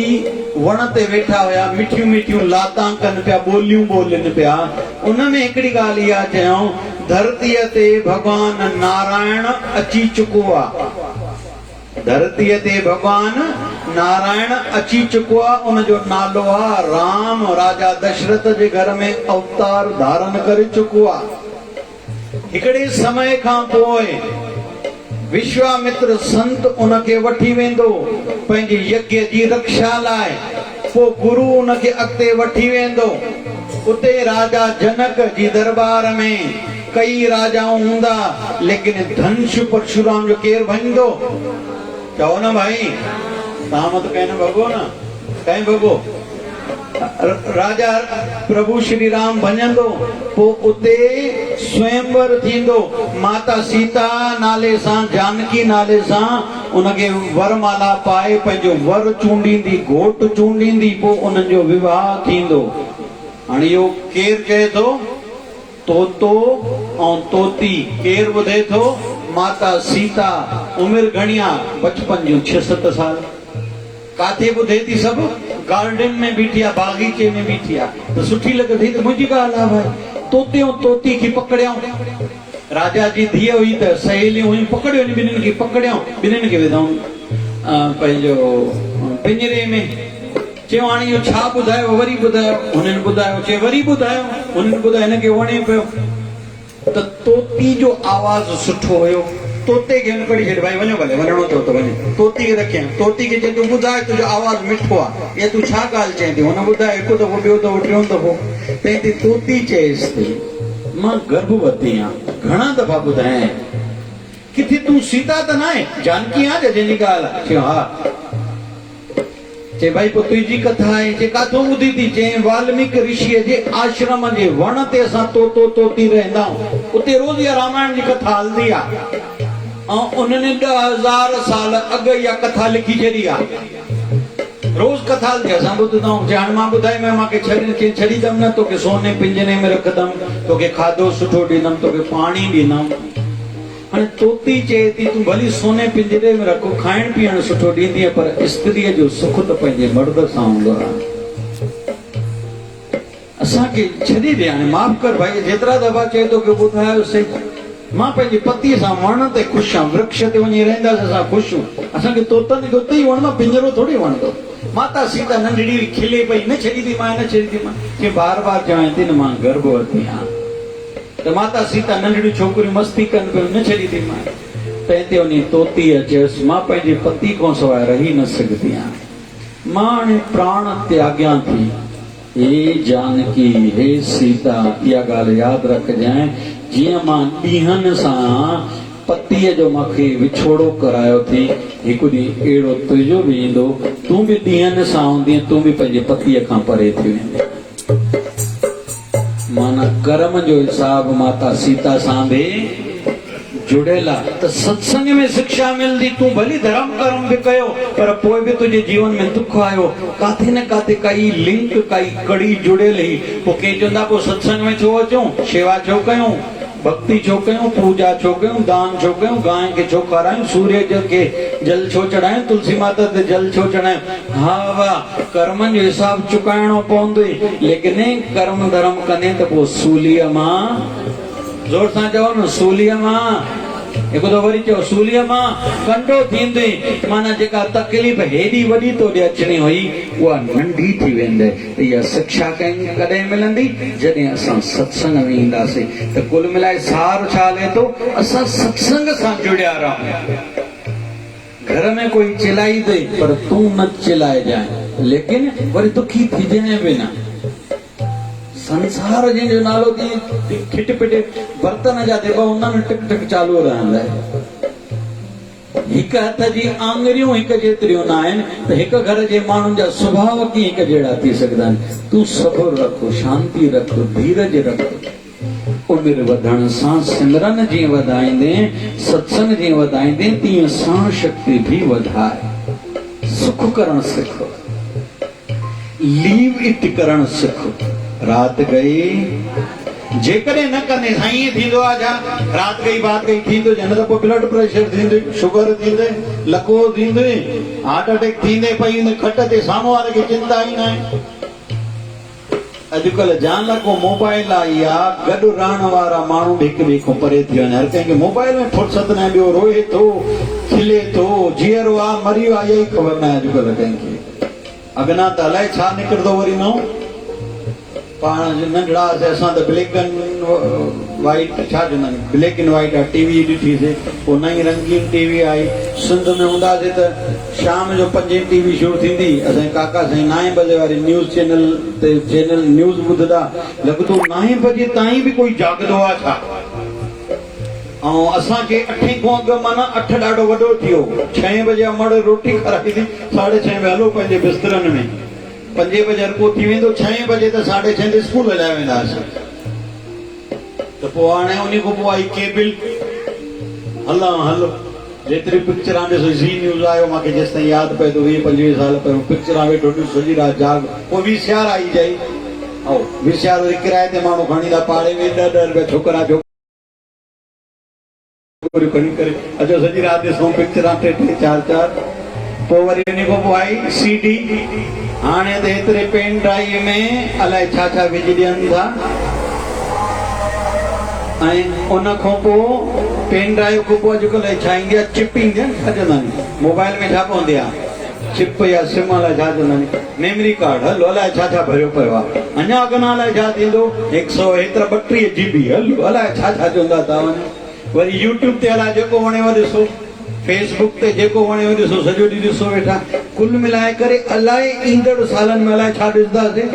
वण ते वेठा हुया, मिठियूं मिठियूं लातां कनि पिया, ॿोलियूं ॿोलिनि पिया। उन में हिकिड़ी ॻाल्हि इहा चयूं, धरतीअ ते भॻवान नारायण अची चुको आहे। धरतीअ ते भॻवान नारायण अची चुको आहे। उनजो नालो आहे राम। राजा दशरथ जे घर में अवतार धारण करे चुको आहे। हिकिड़े समय खां पोइ विश्वामित्र संत उनखे वठी वेंदो पंहिंजे यज्ञ जी रक्षा लाइ। पोइ गुरु उनखे अॻिते वठी वेंदो। उते राजा जनक जी दरबार में कई राजाऊं हूंदा, लेकिन धनुष परशुराम जो केरु भंजंदो? चओ न भाई, तव्हां मत कहीं न भॻो न, कहीं भॻो। राजा प्रभु श्री राम भंजंदो। पोइ उते स्वयंवर थींदो। माता सीता नाले सां, जानकी नाले सां उनखे वरमाला पाए पंहिंजो वर चूंडींदी, घोट चूंडींदी। पोइ उन्हनि जो विवाह थींदो। हाणे इहो केरु चए थो? तोतो ऐं तोती। केरु ॿुधे थो? माता सीता। उमिरि घणी आहे? बचपन जूं 6-7 साल। काथे ॿुधे थी? सभु गार्डन में बीठी आहे, बागीचे में बीठी आहे। त सुठी लॻे थी त मुंहिंजी ॻाल्हि आहे भाई। तोते ऐं तोती खे पकड़ियऊं। राजा जी धीअ हुई त सहेलियूं हुयूं, पकड़ियो ॿिन्हिनि खे, पकड़ियऊं, ॿिन्हिनि खे विधऊं। पंहिंजो पिंजरे में चयो हाणे इहो छा ॿुधायो वरी ॿुधायो हुननि ॿुधायो चए वरी ॿुधायो हुननि ॿुधायो हिनखे वणे पियो त तोती जो आवाज़ सुठो हुयो तोते खे हुन कढी छॾ भाई वञो भले वञिणो अथव त वञे तोती खे रखियईं तोती खे चए तूं ॿुधाए तुंहिंजो आवाज़ मिठो आहे इहा तूं छा ॻाल्हि चएं थी हुन ॿुधाए हिकु दफ़ो ॿियो दफ़ो टियों दफ़ो तंहिं ते तोती चएसि थी मां गर्भवती आहियां घणा दफ़ा ॿुधायां किथे तूं सीता त न आहे जानकी आहे जंहिंजी ॻाल्हि आहे चयो हा चे भाई पोइ तुंहिंजी कथा आहे चे काथो ॿुधी थी चई वाल्मीकि ऋषिअ जे आश्रम जे वण ते असां तोतो तोती रहंदा आहियूं उते रोज़ इहा रामायण जी कथा हलंदी आहे ऐं उन्हनि 10,000 साल अॻु इहा कथा लिखी छॾी आहे रोज़ कथा हलंदी असां ॿुधंदा आहियूं जे हाणे मां ॿुधाईमांइ मूंखे छॾींदमि न तोखे सोने पिंजरे में रखंदमि तोखे खाधो सुठो ॾींदमि तोखे पाणी ॾींदमि हाणे तोती चए थी तूं भली सोने पिंजरे में रखो खाइण पीअण सुठो ॾींदी पर स्त्रीअ जो सुख त पंहिंजे मर्द सां हूंदो आहे असांखे छॾे ॾे हाणे माफ़ कर भाई जेतिरा दफ़ा चए थो की ॿुधायोसीं मां पंहिंजे पतीअ सां वण ते ख़ुशि आहियां वृक्ष ते वञी रहंदासीं असां ख़ुशि आहियूं असांखे तोतनि खे उते ई वणंदो पिंजरो थोरी वणंदो माता सीता नंढड़ी खिले पई न छॾी थी मां न छॾी थी मां के बार बार चवां थी न मां गर्भवती आहियां त माता सीता नंढड़ी छोकिरियूं मस्ती कनि पियूं न छॾी थी मां तंहिं ते उन तोती चयोसि मां पंहिंजे पति खां सवाइ रही न सघंदी आहियां मां हाणे प्राण त्याॻियां थी हे जानकी हे सीता इहा ॻाल्हि यादि रखजांइ जीअं मां ॾींहंनि सां पतीअ जो मूंखे विछोड़ो करायो थी हिकु ॾींहुं अहिड़ो तुंहिंजो बि ईंदो तूं बि ॾींहंनि सां हूंदीअ तूं बि पंहिंजे पतीअ खां परे थी वेंदे माना कर्म जो हिसाब माता सीता सां बि जुड़ियल आहे त सत्संग में शिक्षा मिलंदी तूं भली धर्म कर्म बि कयो पर पोइ बि तुंहिंजे जीवन में दुख आयो काथे न काथे काई लिंक काई कड़ी जुड़ियल ई पोइ कंहिं चवंदा पोइ सत्संग में छो अचूं शेवा छो कयूं भक्ति छो कयूं पूजा छो कयूं दान छो कयूं गांइ खे छो खारायूं सूर्य खे जल छो चढ़ायूं तुलसी माता ते जल छो चढ़ायूं हा वाह कर्मनि जो हिसाब चुकाइणो पवंदो लेकिन कर्म धर्म कंदे त पोइ सूलीअ मां जोर सां चओ न सूलीअ मां हिकु दफ़ो वरी चओ सूलीअ मां कंडो थींदे माना जेका तकलीफ़ हेॾी वॾी तोॾे अचणी हुई उहा नंढी थी वेंदे इहा शिक्षा कॾहिं मिलंदी जॾहिं असां सत्संग में ईंदासीं त कुल मिलाए सार छा हले थो असां सत्संग सां जुड़िया रहूं घर में कोई चिल्लाई दे पर तूं न चिल्लाइजांइ लेकिन वरी दुखी थीजांइ बि न संसार जंहिंजो नालो थी खिट पिट बर्तन जा जेका उनमें टिक टिक चालू रहंदा हिकु हथ जी आङरियूं हिकु जेतिरियूं न आहिनि त हिकु घर जे माण्हुनि जा सुभाउ कीअं हिकु जहिड़ा थी सघंदा आहिनि तूं सब्र रख शांती रख धीरज रख उमिरि वधण सां सिमरन जीअं वधाईंदे सत्संग जीअं वधाईंदे तीअं साण शक्ति बि वधाए सुख करणु सिख लीव इट करणु सिख रात गई जेकॾहिं न कंदे साईं ईअं थींदो आहे छा रात गई बात गई थींदो न त पोइ ब्लड प्रेशर थींदो शुगर थींदे लकवो थींदे हार्ट अटैक थींदे पई खट ते साम्हूं वारे खे चिंता ई न आहे अॼुकल्ह जान को मोबाइल आई आहे गॾु रहण वारा माण्हू बि हिक ॿिए खां परे थी वञनि हर कंहिंखे मोबाइल में फुर्सत न ॿियो रोए थो खिले थो जीअरो आहे मरियो आहे इहा ई ख़बर न आहे अॼुकल्ह कंहिंखे अॻिना त अलाए छा निकिरंदो वरी नओं पाण नंढड़ा असां त ब्लैक एंड वाइट छा चवंदा आहिनि ब्लैक एंड वाइट आहे टीवी ॾिठीसीं पोइ नई रंगीन टीवी आई सिंध में हूंदासीं त शाम जो 5 टीवी शुरू थींदी असांजे काका साईं 9 बजे वारी न्यूज़ चैनल ते चैनल न्यूज़ ॿुधंदा लॻंदो 9 बजे ताईं बि कोई जागदो आहे छा ऐं असांखे 8 खां अॻु माना 8 ॾाढो वॾो थी वियो 6 बजे अमड़ रोटी खाराई थी 6:30 में हलो पंहिंजे बिस्तरनि में 5 बजे हर को थी वेंदो 6 बजे त 6:30 ते स्कूल हलाए वेंदासीं त पोइ हाणे उन खां पोइ आई केबल हलो जेतिरी पिक्चरां ॾिसो ज़ी न्यूज़ आयो मूंखे जेसि ताईं यादि पए थो 20-25 साल पहिरियों पिक्चरां वेठो ॾिस सॼी राति जाग पोइ VCR आई जाई ऐं VCR वरी किराए ते माण्हू खणी था पाड़े में 10 रुपया छोकिरा छोकिरियूं खणी करे अचो सॼी राति ॾिसूं पिक्चरां 3-3 4-4 पोइ वरी उन खां पोइ आई CD हाणे त एतिरे पेन ड्राइव में अलाए छा छा विझी ॾियनि था ऐं उन खां पोइ पेन ड्राइव को पोइ अॼुकल्ह छा ईंदी आहे चिप ईंदी आहे छा चवंदा आहिनि मोबाइल में छा पवंदी आहे चिप या सिम अलाए छा चवंदा आहिनि मेमरी कार्ड हलो अलाए छा छा भरियो पियो आहे अञा अॻियां अलाए छा थींदो 132 GB हलो अलाए छा छा चवंदा था वञनि वरी यूट्यूब ते अलाए जेको वणेव ॾिसो फेसबुक ते जेको वणेव ॾिसो सॼो ॾींहुं ॾिसो वेठा कुल मिलाए करे अलाए ईंदड़ सालनि में अलाए छा ॾिसंदासीं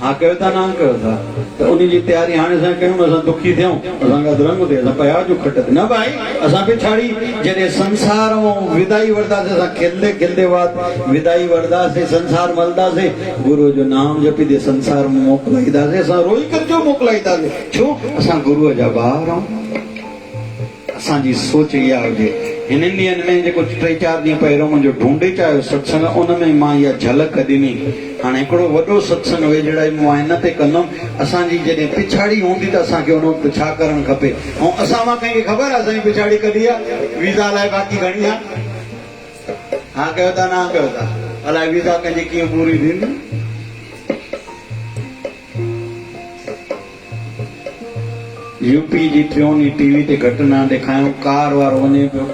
हाँ कयो था ना कयो था तो उन जी तैयारी हाणे असां कयूं असां दुखी थियूं असांखां रंग ते असां पिया जो खट न भाई असां पिछाड़ी जॾहिं संसार ऐं विदाई वठंदासीं असां खिलंदे खिलंदे वात विदाई वठंदासीं संसार मलंदासीं गुरू जो नाम जपी दे संसार में मोकिलाईंदासीं असां रोई करजो मोकिलाईंदासीं छो असां गुरूअ जा ॿार आहियूं असांजी सोच इहा हुजे हिन ॾींहंनि में जेको 3-4 ॾींहं पहिरियों मुंहिंजो ढूंढे चाहियो सत्संग उन में मां इहा झलक ॾिनी हाणे हिकिड़ो वॾो सत्संग वेझड़ाई मां हिन ते कंदुमि असांजी जॾहिं पिछाड़ी हूंदी त असांखे उन वक़्तु छा करणु खपे ऐं असां मां कंहिंखे ख़बर आहे असांजी पिछाड़ी कॾी आहे वीज़ा लाइ बाक़ी घणी आहे हा कयो था ना कयो था अलाए वीज़ा कंहिंजी कीअं पूरी थींदी यूपी जी थियोनी टीवी ते घटना ॾेखारियूं कार वारो वञे पियो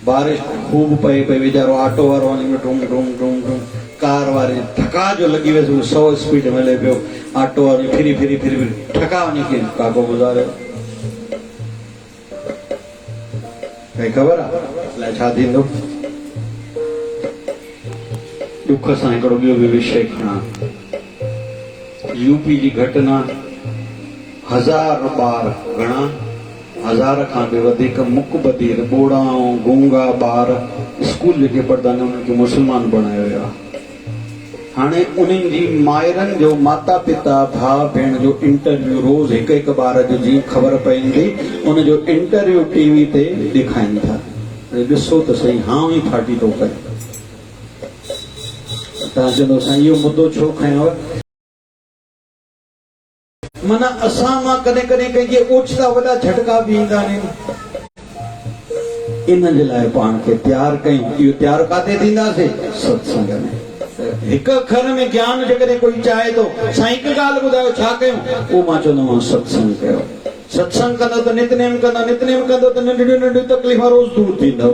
बारिश खूब पए पई वीचारो ऑटो वारो वञे पियो टूम टूम टूम टूम कार वारे थका जो लॻी वियुसि 100 स्पीड में हले पियो ऑटो वारो फिरी फिरी फिरी फिरी थका वञी कीअं काको गुज़ारियो कई ख़बर आहे अलाए छा थींदो दुख सां हिकिड़ो ॿियो बि विषय खणा यूपी जी घटना 1000 ॿार घणा 1000 खां बि वधीक मुक बधीर ॿोड़ा ऐं गूंगा ॿार स्कूल जेके पढ़ंदा आहिनि उन्हनि खे मुस्लमान बणायो वियो आहे हाणे उन्हनि जी माइरनि जो माता पिता भाउ भेण जो इंटरव्यू रोज़ हिकु ॿार जो जीअं ख़बर पवंदी उनजो इंटरव्यू टीवी ते ॾेखारीनि था ॾिसो त सही हां ई फाटी थो करे तव्हां चवंदो साईं इहो मुद्दो छो खयों माना असां मां कॾहिं कॾहिं कंहिंखे ओछता वॾा झटका बि ईंदा आहिनि इन जे लाइ पाण खे तयारु कयूं इहो तयारु काथे थींदासीं सत्संग में हिकु अखर में ज्ञान जेकॾहिं कोई चाहे थो साईं हिकु ॻाल्हि ॿुधायो छा कयूं उहो मां चवंदोमांव सत्संग कयो सत्संग कंदो त नितनेम कंदो त नंढियूं नंढियूं तकलीफ़ रोज़ दूर थींदव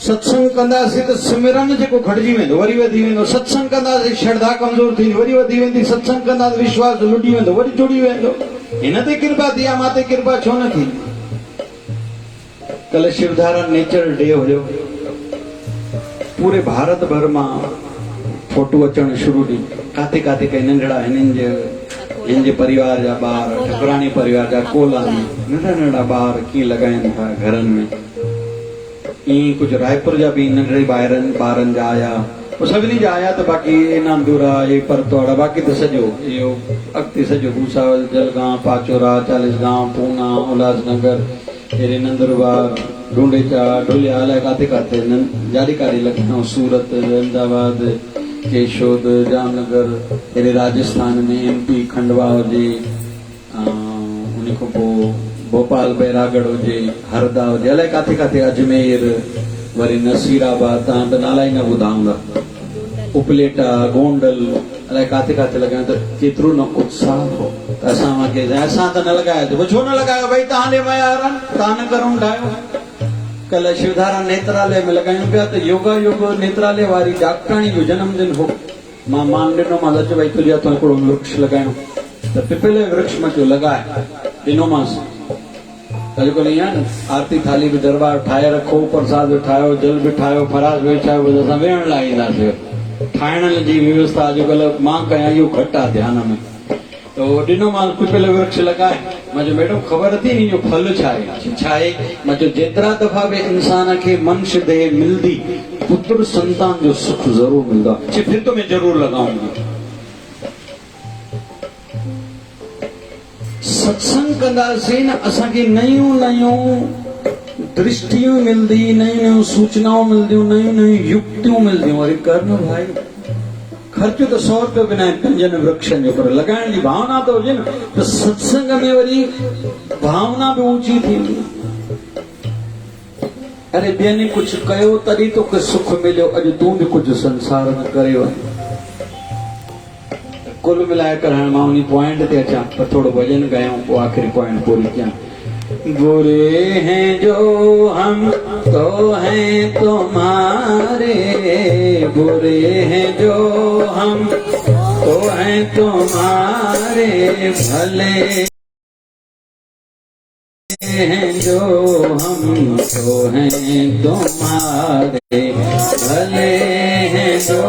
सत्संग कंदासीं त सिमरन जेको घटिजी वेंदो वरी वधी वेंदो सत्संग कंदासीं श्रद्धा कमज़ोर थींदी वरी वधी वेंदी सत्संग कंदासीं विश्वास लुटी वेंदो वरी जुड़ी वेंदो हिन ते कृपा थी आहे मां ते कृपा छो न थी कल शिवधारा नेचर डे हुयो पूरे भारत भर मां फोटो अचण शुरू थी काथे काथे कई नंढड़ा हिननि जे परिवार जा ॿार ठकुराणी परिवार जा कोलानी नंढा नंढा ॿार कीअं लॻाइनि था घरनि में ईअं कुझु रायपुर जा बि नंढड़े ॿारनि जा आया सभिनी जा आया त बाक़ी नामदूरा ये परतवाड़ा बाक़ी त सॼो इहो अॻिते सॼो भूसावल जलगांव पाचोरा चालीसगांव पूना उल्हासनगर हेॾे नंदुरबार ढूंढेचा ढोलिया अलाए काथे काथे जाड़ीकारी लखनऊ सूरत अहमदाबाद केशोद जामनगर हेॾे राजस्थान में MP खंडवा हुजे उन खां पोइ भोपाल बैरागढ़ हुजे हरदा हुजे अलाए काथे काथे अजमेर वरी नसीराबाद तव्हां त नाला ई न ॿुधा हूंदा उपलेटा गोंडल अलाए काथे काथे लॻायो त केतिरो न उत्साह हो त असां त न लॻायो छो न लॻायो भई तव्हां ॾे मयार तव्हां न करूं ठाहियो कल शिवधारा नेत्रालय में लॻायूं पिया त योगा योग नेत्रालय वारी डॉक्टराणी जो जन्मदिन हो मां मान ॾिनोमांसि अच भई तुंहिंजे हथां हिकिड़ो वृक्ष लॻाइणो त पिपल जो वृक्ष मां चयो लॻाए ॾिनोमांसि अॼुकल्ह ईअं आहे न आरती थाली बि दरबार ठाहे रखो प्रसाद बि ठाहियो जल बि ठाहियो फराज बि ठाहियो बसि असां वेहण लाइ ईंदासीं ठाहिण जी व्यवस्था अॼुकल्ह मां कयां इहो घटि आहे ध्यान में त उहो ॾिनोमांसि पिपल वृक्ष लॻाए मां चयो मैडम ख़बर थी इहो फल छा आहे मां चयो जेतिरा दफ़ा बि इंसान खे मनुष्य देह मिलंदी पुत्र संतान जो सुख ज़रूरु मिलंदो आहे फिर तो मैं ज़रूरु लॻाऊंगी सत्संग कंदासीं न असांखे नयूं नयूं दृष्टियूं मिलंदी नयूं नयूं सूचनाऊं मिलंदियूं नयूं नयूं युक्तियूं मिलंदियूं वरी कर न भाई ख़र्चो त 100 रुपयो बि न आहे 5 वृक्षनि जो पर लॻाइण जी भावना त हुजे न त सत्संग में वरी भावना बि ऊंची थींदी अरे ॿियनि कुझु कयो तॾहिं तोखे सुख मिलियो अॼु तूं बि कुझु संसार में करे वञ कुल मिलाए कर मां उन पॉइंट ते अचा पर थोड़ो भजन गायूं पोइ आखिरी पॉइंट पूरी कयां। बुरे हैं जो हम तो हैं तुम्हारे, बुरे हैं जो हम तो हैं तुम्हारे, भले हैं जो हम तो हैं तुम्हारे, भले हैं जो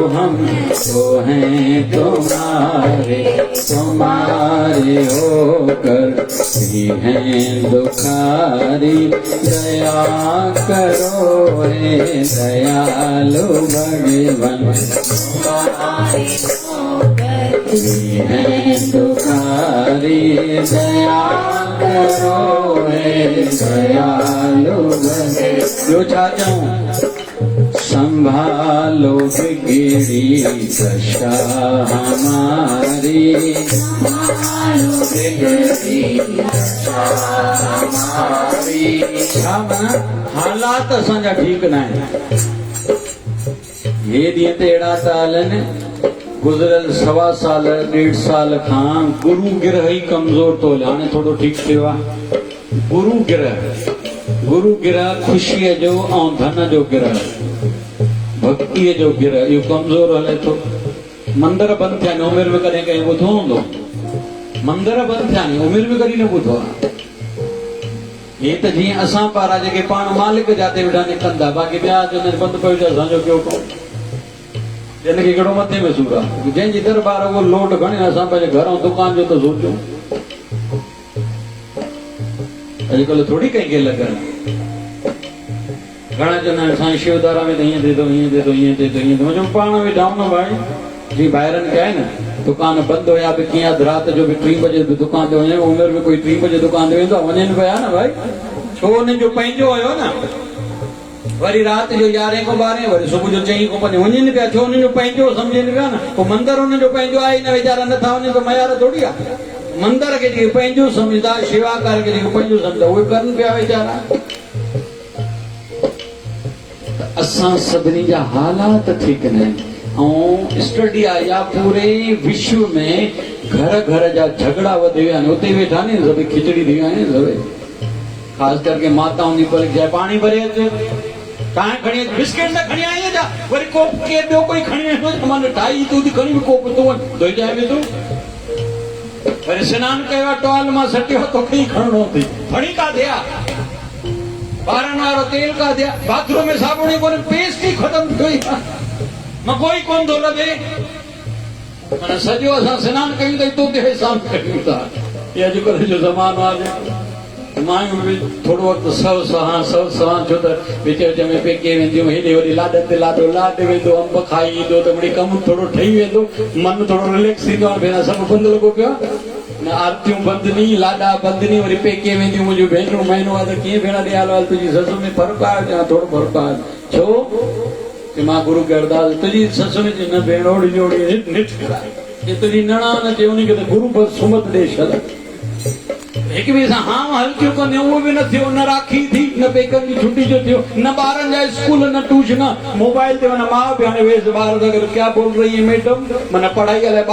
हम तो हैं तुम्हारे, तुम्हारे होकर भी हैं दुखारी, दया करो हे दयालु भगवान, तुम्हारे होकर भी हैं दुखारी, दया करो हे दयालु भगवान। जो चाहता हूँ संभालो बिगड़ी दशा हमारी, संभालो बिगड़ी दशा हमारी। हालात असांजा ठीक न आहिनि, हे ॾींहं ते अहिड़ा था हलनि, गुज़िरियल 1.25 साल 1.5 साल खां गुरु गिरह ई कमज़ोर थो हले। हाणे थोरो ठीकु थियो आहे। गुरु गिरह ख़ुशीअ जो ऐं धन जो गिरह, भक्तीअ जो गिरह इहो कमज़ोर हले थो। मंदर बंदि थिया आहिनि, उमिरि में कॾहिं कंहिं ॿुधो हूंदो? मंदर बंदि थिया आहिनि, उमिरि में कॾहिं न ॿुधो आहे। हे त जीअं असां पारां जेके पाण मालिक जाते वेठा निकंदा, बाक़ी ॿिया जॾहिं बंदि पयो त असांजो कहिड़ो कमु? जिनखे कहिड़ो मथे में सूर आहे, जंहिंजी दरबार उहो लोट खणे, असां पंहिंजे घर ऐं दुकान जो त सोचूं। अॼुकल्ह थोरी कंहिंखे लॻनि, घणा चवंदा आहिनि साईं शिवधारा में त हीअं थिए थो, हीअं थिए थो, हीअं थिए थो, हीअं थो। मुंहिंजो पाण वेठा न भाई, जीअं ॿाहिरनि खे आहे न दुकान बंदि हुया बि कीअं अधु राति जो बि 3 बजे दुकान ते वञे, उमिरि में कोई 3 बजे दुकान ते वेंदो आहे, वञनि पिया न भाई, छो उन्हनि जो पंहिंजो हुयो न। वरी राति जो 11 खां 12, वरी सुबुह जो 4 खां 5 वञनि पिया, छो उन्हनि जो पंहिंजो सम्झनि पिया न। पोइ मंदर उन्हनि जो पंहिंजो आहे न, वीचारा नथा वञनि त मयार थोरी आहे। मंदर खे जेके पंहिंजो सम्झंदा, शेवाकार खे जेके पंहिंजो सम्झंदा, उहे करनि पिया वीचारा। असां सभिनी जा हालात ठीक न आहिनि, ऐं स्टडी आहे या पूरे विश्व में घर घर जा झगड़ा वधी विया आहिनि। उते वेठा नी सभई खिचड़ी थी विया आहिनि सभई, ख़ासि करके माताउनि जी परीक्षा। पाणी भरे अच, तव्हां खणी अच, बिस्किट न खणी आई छा? वरी कोप केरु ॿियो कोई खणी वेंदो, मां ठाही तूं थी खणी कोप, तूं धोई जाए में तूं। वरी सनानु कयो आहे, टॉल मां सटियो, तोखे ई खणणो अथई, खणी काथे आहे? ॿारनि वारो तेल काथे आहे? बाथरूम में साबुण ई कोन्हे, पेस्ट ई ख़तम थियो ई आहे, मगो ई कोन थो लॻे। माना सॼो असां सनानु कयूं त हितो ते हिसाब कयूं था। इहे अॼुकल्ह जो ज़मानो आहे। मायूं बि थोरो वक़्तु सव सहां छो त विच विच में पेके वेंदियूं, हेॾे वरी लाॾनि ते लाॾो लाॾ वेंदो, अंब खाई ईंदो त वरी कमु थोरो ठही वेंदो, मन थोरो रिलैक्स थींदो आहे। भेण सभु बंदि लॻो पियो आहे न, आरतियूं बंदि नी, लाॾा बंदि नी, वरी पेके वेंदियूं मुंहिंजूं भेनरूं। महीनो आहे त कीअं भेण ॾे हाल, तुंहिंजी ससु में फ़र्क़ु आहे? थोरो फ़र्क़ु आहे। छो कि मां गुरु खे अरदास, तुंहिंजी ससु में न भेण ओड़ी जोड़ी निठ कराए, तुंहिंजी निणान चे उनखे त गुरु बसि सुमत ॾे छॾ। हिक ॿिए सां हां हल्कियूं कंदियूं, उहो बि न थियो, न राखी थी, न पेकनि जी छुट्टी जो थियो, न ॿारनि जा स्कूल, न ट्यूशन, मोबाइल ते माना माउ पीउ हाणे वेस ॿार सां गॾु, क्या बोल रही है मैडम, माना पढ़ाई लाइ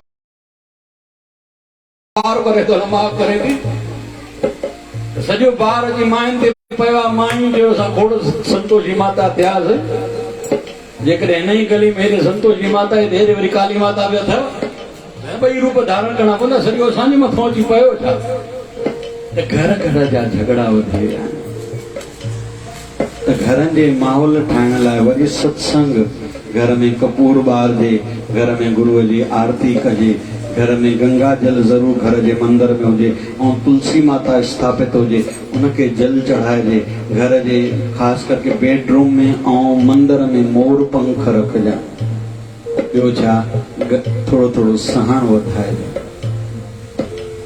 ॿार करे थो, माउ करे थी, सॼो ॿार जी मायुनि ते पियो आहे। मायूं जो असां खोड़ संतोषी माता थियासीं, जेकॾहिं हिन ई गली में हेॾे संतोषी माता हेॾे वरी काली माता बि अथव, ॿई रूप धारण करणा पवंदा, सॼो असांजे मथां अची पियो छा? घर घर जा झगड़ा वधी विया आहिनि। त घरनि जे माहौल ठाहिण लाइ वरी सत्संग, घर में कपूर ॿारजे, घर में गुरुअ जी आरती कजे, घर में गंगा जल ज़रूर घर जे मंदर में हुजे, ऐं तुलसी माता स्थापित हुजे, उनखे जल चढ़ाइजे। घर जे ख़ासि करके बेडरूम में ऐं मंदर में मोर पंख रखजा। ॿियो छा, थोरो थोरो सहण वधाइजे।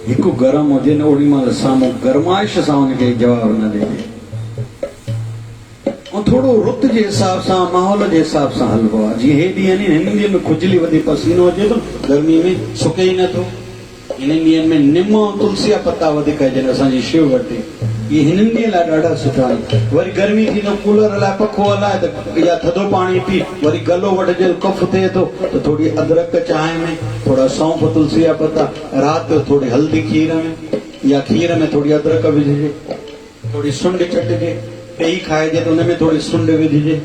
हिकु गरम हुजे न, ओॾी महिल साम्हूं गरमाइश सां हुनखे जवाबु न ॾिजे, ऐं थोरो रुत जे हिसाब सां, माहौल जे हिसाब सां हलबो आहे। जीअं हे ॾींहं आहिनि, हिन ॾींहंनि में खुजली वधी, पसीनो अचे थो, गर्मीअ में सुके ई नथो। हिन ॾींहंनि में निम ऐं तुलसी जा पता वधीक हुजनि असांजी शिव वटि। ये हिननि ॾींहंनि लाइ ॾाढा सुठा आहिनि। वरी गर्मी थी तो कूलर हलाए पखो हलाए त या थधो पाणी पी, वरी गलो वठजे कफ थिए थो त थोड़ी अदरक चांहि में, थोड़ा सौंफ तुलसी जा पत्ता, राति जो थोड़ी हल्दी खीर में या खीर में थोड़ी अदरक विझिजे, थोड़ी सुंड चटिजे, ॾही खाइजे त उनमें थोड़ी सुंड विझिजे,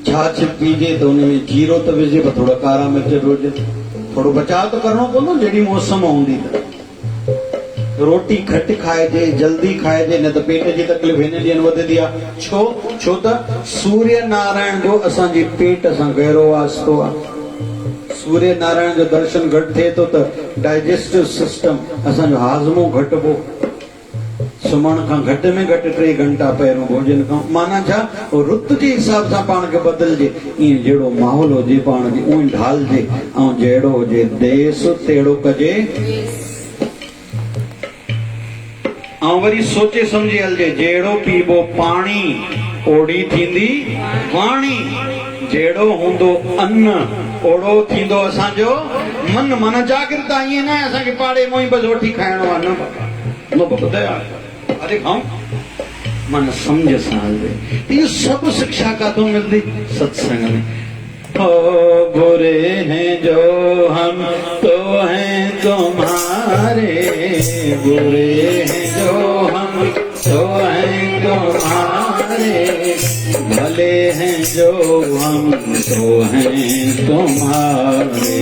छाछ पीजे तो उनमें जीरो तो विझे पर थोड़ा कारा मिर्च बि हुजे। थोड़ो बचाव तो करणो पवंदो जहिड़ी मौसम हूंदी त। रोटी घटि खाइजे, जल्दी खाइजे, न त पेट जी तकलीफ़ हिन ॾींहंनि वधंदी आहे। छो त सूर्य नारायण जो असांजे पेट सां गहरो वास्तो आहे। सूर्य नारायण जो दर्शन घटि थिए थो त डाइजेस्टिव सिस्टम असांजो हाज़मो घटिबो, सुम्हण खां घटि में घटि 3 घंटा पहिरियों भोजन खां। माना छा, रुत जे हिसाब सां पाण खे बदिलजे, ईअं जहिड़ो माहौल हुजे पाण खे उहो ढालजे, ऐं जहिड़ो हुजे देस तहिड़ो कजे। ऐं वरी सोचे समझे हलजे, जहिड़ो पीबो पाणी ओड़ी थींदी वाणी, जहिड़ो हूंदो अन्न ओड़ो थींदो असांजो मन। मन जागृता ईअं न आहे असांखे पाड़े मों ई बसि वठी खाइणो आहे, न ॿुधायो अरे खाऊं, मन समझ सां हलजे। ये सब शिक्षा काथों मिलती? सत्संग में। ओ बुरे हैं जो हम तो हैं तुम्हारे, बुरे हैं जो हम तो हैं तुम्हारे, भले हैं जो हम तो हैं तुम्हारे,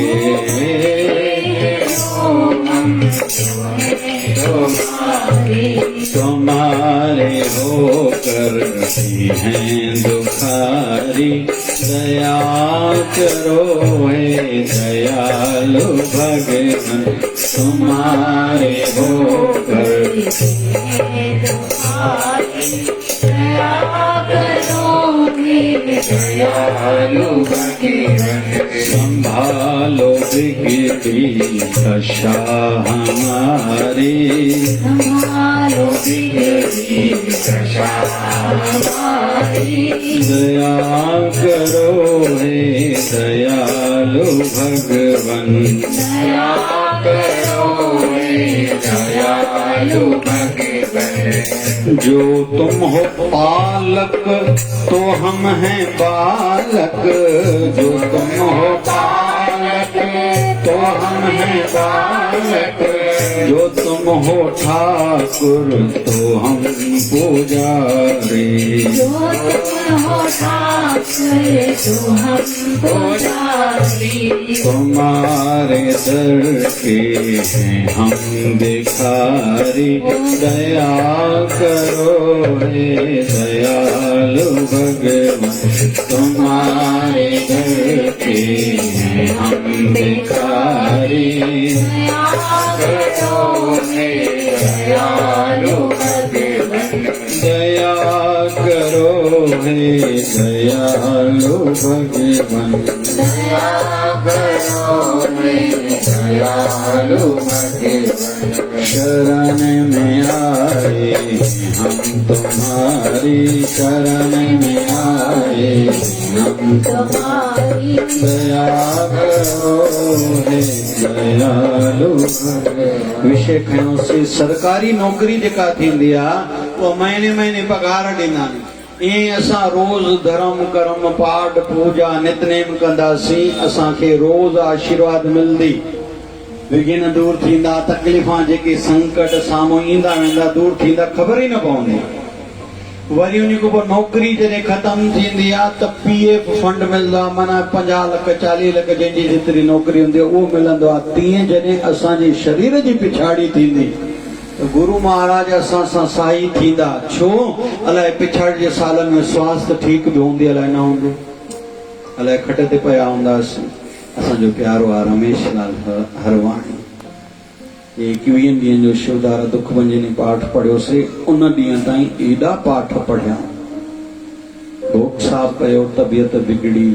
तुम्हारे होकर भी हैं दुखारी, दया करो हे दयालु भगवान, तुम्हारे होकर दया करो हे दयालु भगवान, संभालो बिगड़ी दशा हमारी, संभालो बिगड़ी दशा हमारी, दया करो हे दयालु भगवान, दया करो हे दयालु भगवान। जो तुम हो पालक तो हम हैं बालक, जो तुम हो पालक तो हम हैं बालक, जो तुम हो ठाकुर तो हम पुजारी, जो तुम हो ठाकुर तो हम पुजारी, तुम्हारे दर के हैं हम भिखारी, दया करो हे दयालु भगवान, तुम्हारे दर के हैं हम भिखारी, दया करो हे दयालु भगवान, दया करो हे दयालु भगवान, दया करो हे दयालु भगवान। शरण में आए हम तुम्हारी, शरण में आए हम तुम्हारी, दया करो हे दयालु भगवान। विषय खयोंसीं सरकारी नौकरी जेका थींदी आहे उहो महीने महीने पघार ॾींदा आहिनि। ईअं असां रोज़ धर्म कर्म पाठ पूजा नितनेम कंदासीं, असांखे रोज़ आशीर्वाद मिलंदी, विघ्न दूर थींदा, तकलीफ़ा जेके संकट साम्हूं ईंदा वेंदा दूर थींदा, ख़बर ई न पवंदी। वरी उन खां पोइ नौकरी जॾहिं ख़तम थींदी आहे त PF फंड मिलंदो आहे, माना 50 लख 40 लख जंहिंजी जेतिरी नौकरी हूंदी आहे उहो मिलंदो आहे। तीअं जॾहिं असांजे शरीर जी पिछाड़ी थींदी त गुरु महाराज असां सां साई थींदा। छो? अलाए पिछाड़ी जे सालनि में स्वास्थ्य ठीक बि हूंदी, अलाए न हूंदी, अलाए खट ते पिया हूंदासीं। असांजो प्यारो आहे रमेश लाल हरवाणी, 21 ॾींहंनि जो शिवदार दुख भंजनी पाठ पढ़ियोसीं। उन ॾींहं ताईं एॾा पाठ पढ़िया, भोग साफ़ कयो, तबियत बिगड़ी,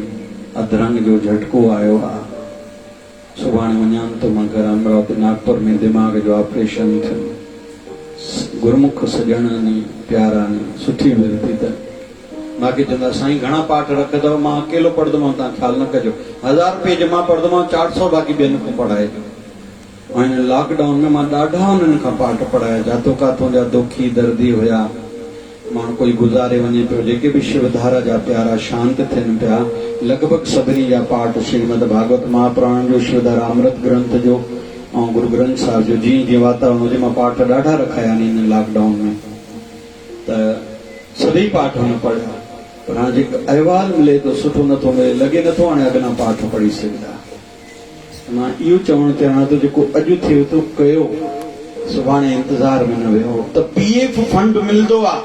अधरंग जो झटको आयो आहे। सुभाणे वञां थो मां घर अमरावती नागपुर में दिमाग़ जो ऑपरेशन थियो। गुरमुख सॼणनि प्यारा ने सुठी मिलती त मूंखे चवंदा साईं घणा पाठ रखंदव? मां अकेलो पढ़ंदोमांव, तव्हां ख़्यालु न कजो। 1000 रुपये जमा पढ़ंदोमांव, 400 बाक़ी ॿियनि खे पढ़ाइजो। ऐं लॉकडाउन में मां ॾाढा उन्हनि खां पाठ पढ़ाया, जातो काथों जा दुखी दर्दी हुया, माण्हू कोई गुज़ारे वञे पियो, जेके बि शिवधारा जा प्यारा शांत थियनि पिया, लॻभॻि सभिनी जा पाठ श्रीमद भागवत महापुराण जो, शिवधारा अमृत ग्रंथ जो ऐं गुरु ग्रंथ साहिब जो जीअं जीअं वातावरण हुजे मां पाठ ॾाढा रखाया आहिनि हिन लॉकडाउन में, त सभई पाठ हुन पढ़िया। पर हाणे जेको अहवाल मिले थो सुठो नथो मिले, लॻे नथो हाणे अॻियां पाठ पढ़ी सघंदा। मां इहो चवणु चाहियां थो जेको अॼु थिए थो कयो, सुभाणे इंतज़ार में न वेहो। त PF फंड मिलंदो आहे,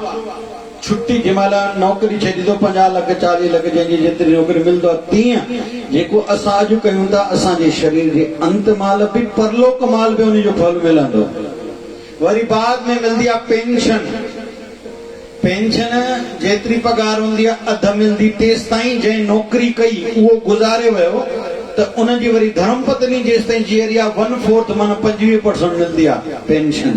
छुट्टी जंहिं महिल नौकिरी छॾी थो 50 लख 40 लख जंहिंजी जेतिरी नौकिरी मिलंदो आहे, तीअं जेको असां अॼु कयूं था असांजे शरीर जे अंत माल बि परलोक माल बि उन जो फल मिलंदो। वरी बाद में मिलंदी आहे पेंशन। पेंशन जेतिरी पगार हूंदी आहे अधु मिलंदी, तेसि ताईं जंहिं नौकिरी कई उहो गुज़ारे वियो त उनजी वरी धर्म पत्नी जेसि ताईं जीअरी आहे 1/4 माना 25% मिलंदी आहे पेंशन।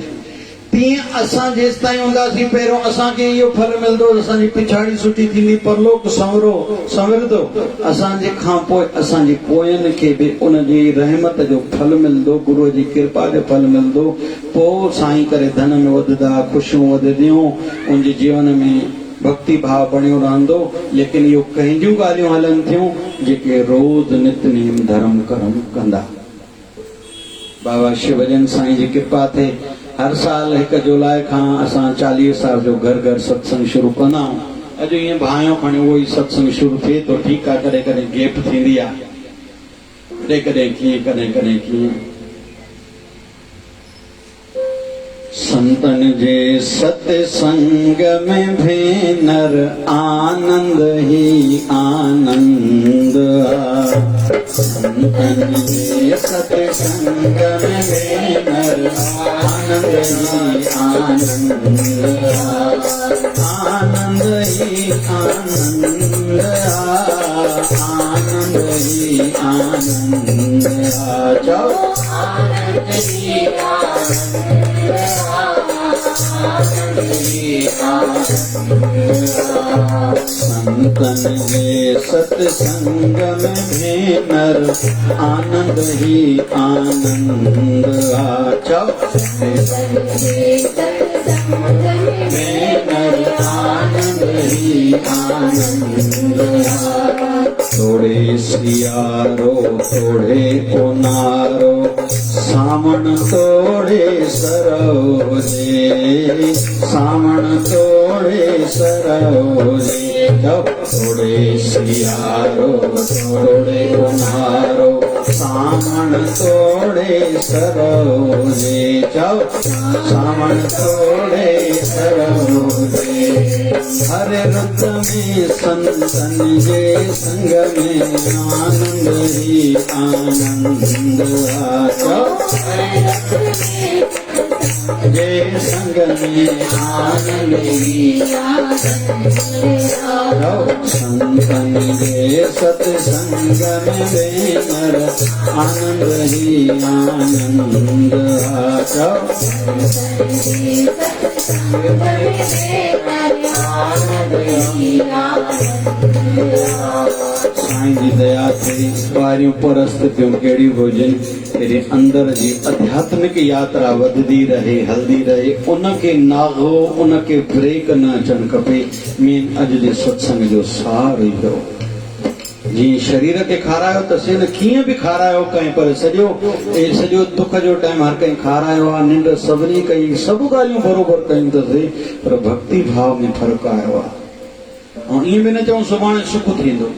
तीअं असां जेसि ताईं हूंदासीं पहिरियों असांखे इहो फल मिलंदो, असांजी पिछाड़ी सुठी थींदी, परलोक संवरंदो। असांजे खां पोइ असांजे पोयनि खे बि उनजी रहमत जो फल मिलंदो, गुरूअ जी कृपा जो फल मिलंदो। पोइ साईं करे धन में वधंदा, ख़ुशियूं वधंदियूं, उनजे जीवन में भक्ति भाव बणियो रहंदो। लेकिन इहो कंहिंजूं ॻाल्हियूं हलनि थियूं जेके रोज़ नित नेम धर्म कर्म कंदा। बाबा शिवजन साईं जी कृपा थिए, हर साल 1 जुलाई खां असां 40 साल जो घर घर सत्संग शुरू कंदा आहियूं। अॼु ईअं भाइयों खणी उहो ई सत्संग शुरू थिए थो, ठीकु आहे, कॾहिं कॾहिं गैप थींदी आहे, कॾहिं कॾहिं कीअं कॾहिं कॾहिं कीअं। संतन जे सत्संग में भेनर आनंद ही आनंद। संतन जे सत्संग में भेनर आनंद ही आनंद। आनंद ही आनंद, आनंद ही आनंद। जाओ आनंद ही आनंद, संतन के सत्संग में भेनर आनंद ही आनंद। भेनर आनंद ही आनंद। थोड़े सियारो थोड़े ओनारो, सामण तोड़े सरोजे, सामण तोड़े सरोजे। थोड़े सियारो थोड़े ओनारो, सामण तोड़े सरोजे। सामण तोड़े सरोजे। हर रुत में संतन के संग में आनंद ही आनंद। जय संग में आनंद ही आनंद। संतन के सत्संग में भेनर आनंद ही आनंद। साईं जी दया थी वारियूं परिस्थितियूं कहिड़ियूं हुजनि, तेरे अंदर जी आध्यात्मिक यात्रा वधदी रहे, हलदी रहे, उनखे नागो उनखे ब्रेक न अचणु खपे। मेन अॼु जे सत्संग जो सार ई हो। जीअं शरीर खे खारायो त सिन कीअं बि खारायो कहीं, पर सॼो दुख जो टाइम हर कंहिं खारायो आहे, निंड सभिनी कई, सभु ॻाल्हियूं बरोबरि कयूं अथसि, पर भक्ति भाव में फ़र्क़ु आयो आहे। ऐं ईअं बि न चऊं सुभाणे सुख थींदो,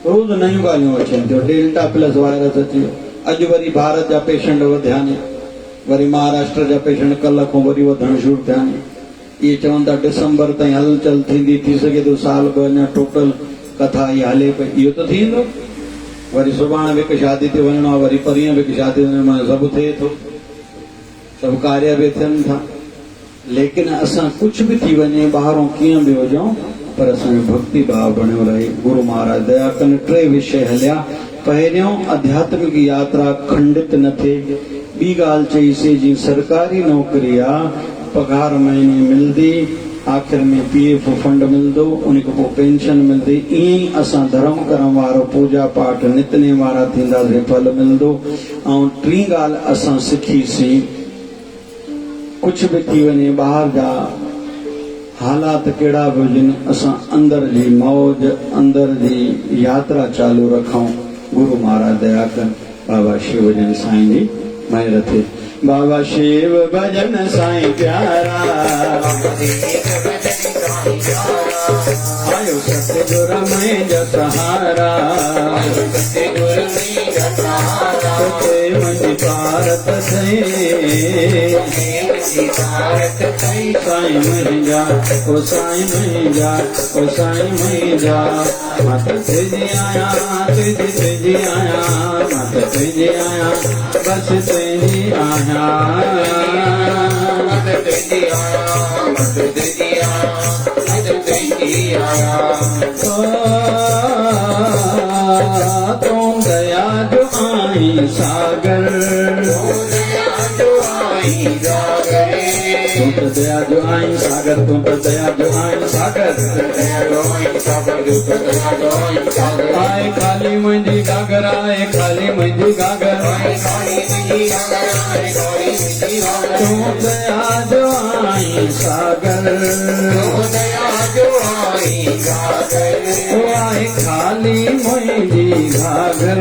रोज़ नयूं ॻाल्हियूं अचनि थियूं। डेल्टा प्लस वायरस अची वियो, अॼु वरी भारत जा पेशेंट वधिया आहिनि, वरी महाराष्ट्र जा पेशेंट कल्ह खां वरी वधणु शुरू थिया आहिनि। इहे चवनि था डिसंबर ताईं हलचल थींदी, थी सघे थो साल ॿ अञा टोटल कथा इहा हले पई। इहो त थींदो, वरी सुभाणे बि हिकु शादी ते वञिणो आहे, वरी परीहं बि हिकु शादी ते वञिणो आहे, सभु थिए थो, सभु कार्य बि थियनि था। लेकिन असां कुझु बि थी वञे, ॿाहिरों कीअं बि हुजूं, पर असांजो भक्ति भाव बणियो रहे। गुरु महाराज दया कनि। 3 विषय हलिया। पहिरियों आध्यात्मिक यात्रा खंडित न थिए। ॿी ॻाल्हि चईसीं, जीअं सरकारी नौकरी आहे, पगार महीने मिलंदी, आखिर में पीएफ फंड मिलंदो उनखे पोइ पेंशन मिलंदी ईअं ई असां धर्म करण वारो पूजा पाठ नितनेम वारा थींदासीं फल मिलंदो ऐं टी ॻाल्हि असां सिखीसीं कुझु बि थी वञे ॿाहिरि जा हालात कहिड़ा बि हुजनि असां अंदर जी मौज अंदर जी यात्रा चालू रखूं गुरु महाराज दया कनि बाबा शिव भजन साईं जी महिर थिए बाबा शिव भजन साईं प्यारा आयो सतगुर में जो सहारा ते मुझी भारत से साईं मुझा ओ साईं मुझा ओ साईं मुझा मत तुझी आया तुझी आया मत तुझी आया बस तुझी आया मत तुझी आया मत तुझी आया मत तुझी आया तुम दया जो आई सागर तुम तो दया जो आई सागर तुम तो दया जो आई सागर आए खाली मुंहिंजी गागर आए खाली मुंहिंजी गागर तुम दया जो आई सागर आए खाली मुंहिंजी गागर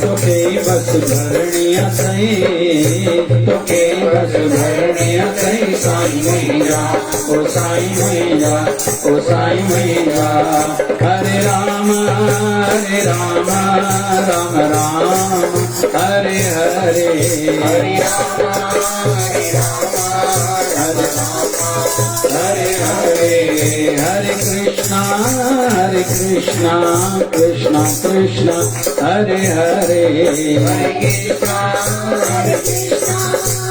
तोखे बस भरणिया सही तोखे बस भरणिया सही साईं मुंहिंजा ओ साईं मुंहिंजा ओ साईं मुंहिंजा हरे राम राम राम हरे हरे हरे हरे हरे हरे कृष्णा कृष्णा कृष्णा हरे हरे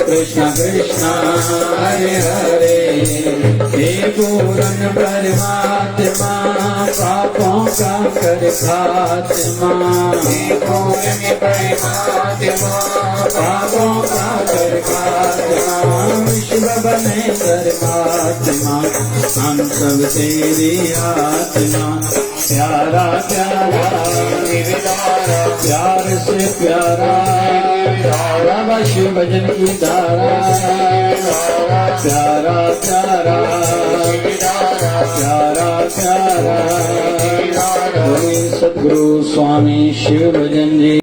कृष्णा कृष्णा हरे हरे हे पूरन परमात्मा पापों का कर खात्मा पापों का कर खात्मा विश्व बने परमात्मा हम सब तेरी आत्मा प्यारा प्यारा प्यार से प्यारा बाबा शिव भजन की धारा प्यारा प्यारा प्यारा प्यारा सदगुरु स्वामी शिव भजन जी।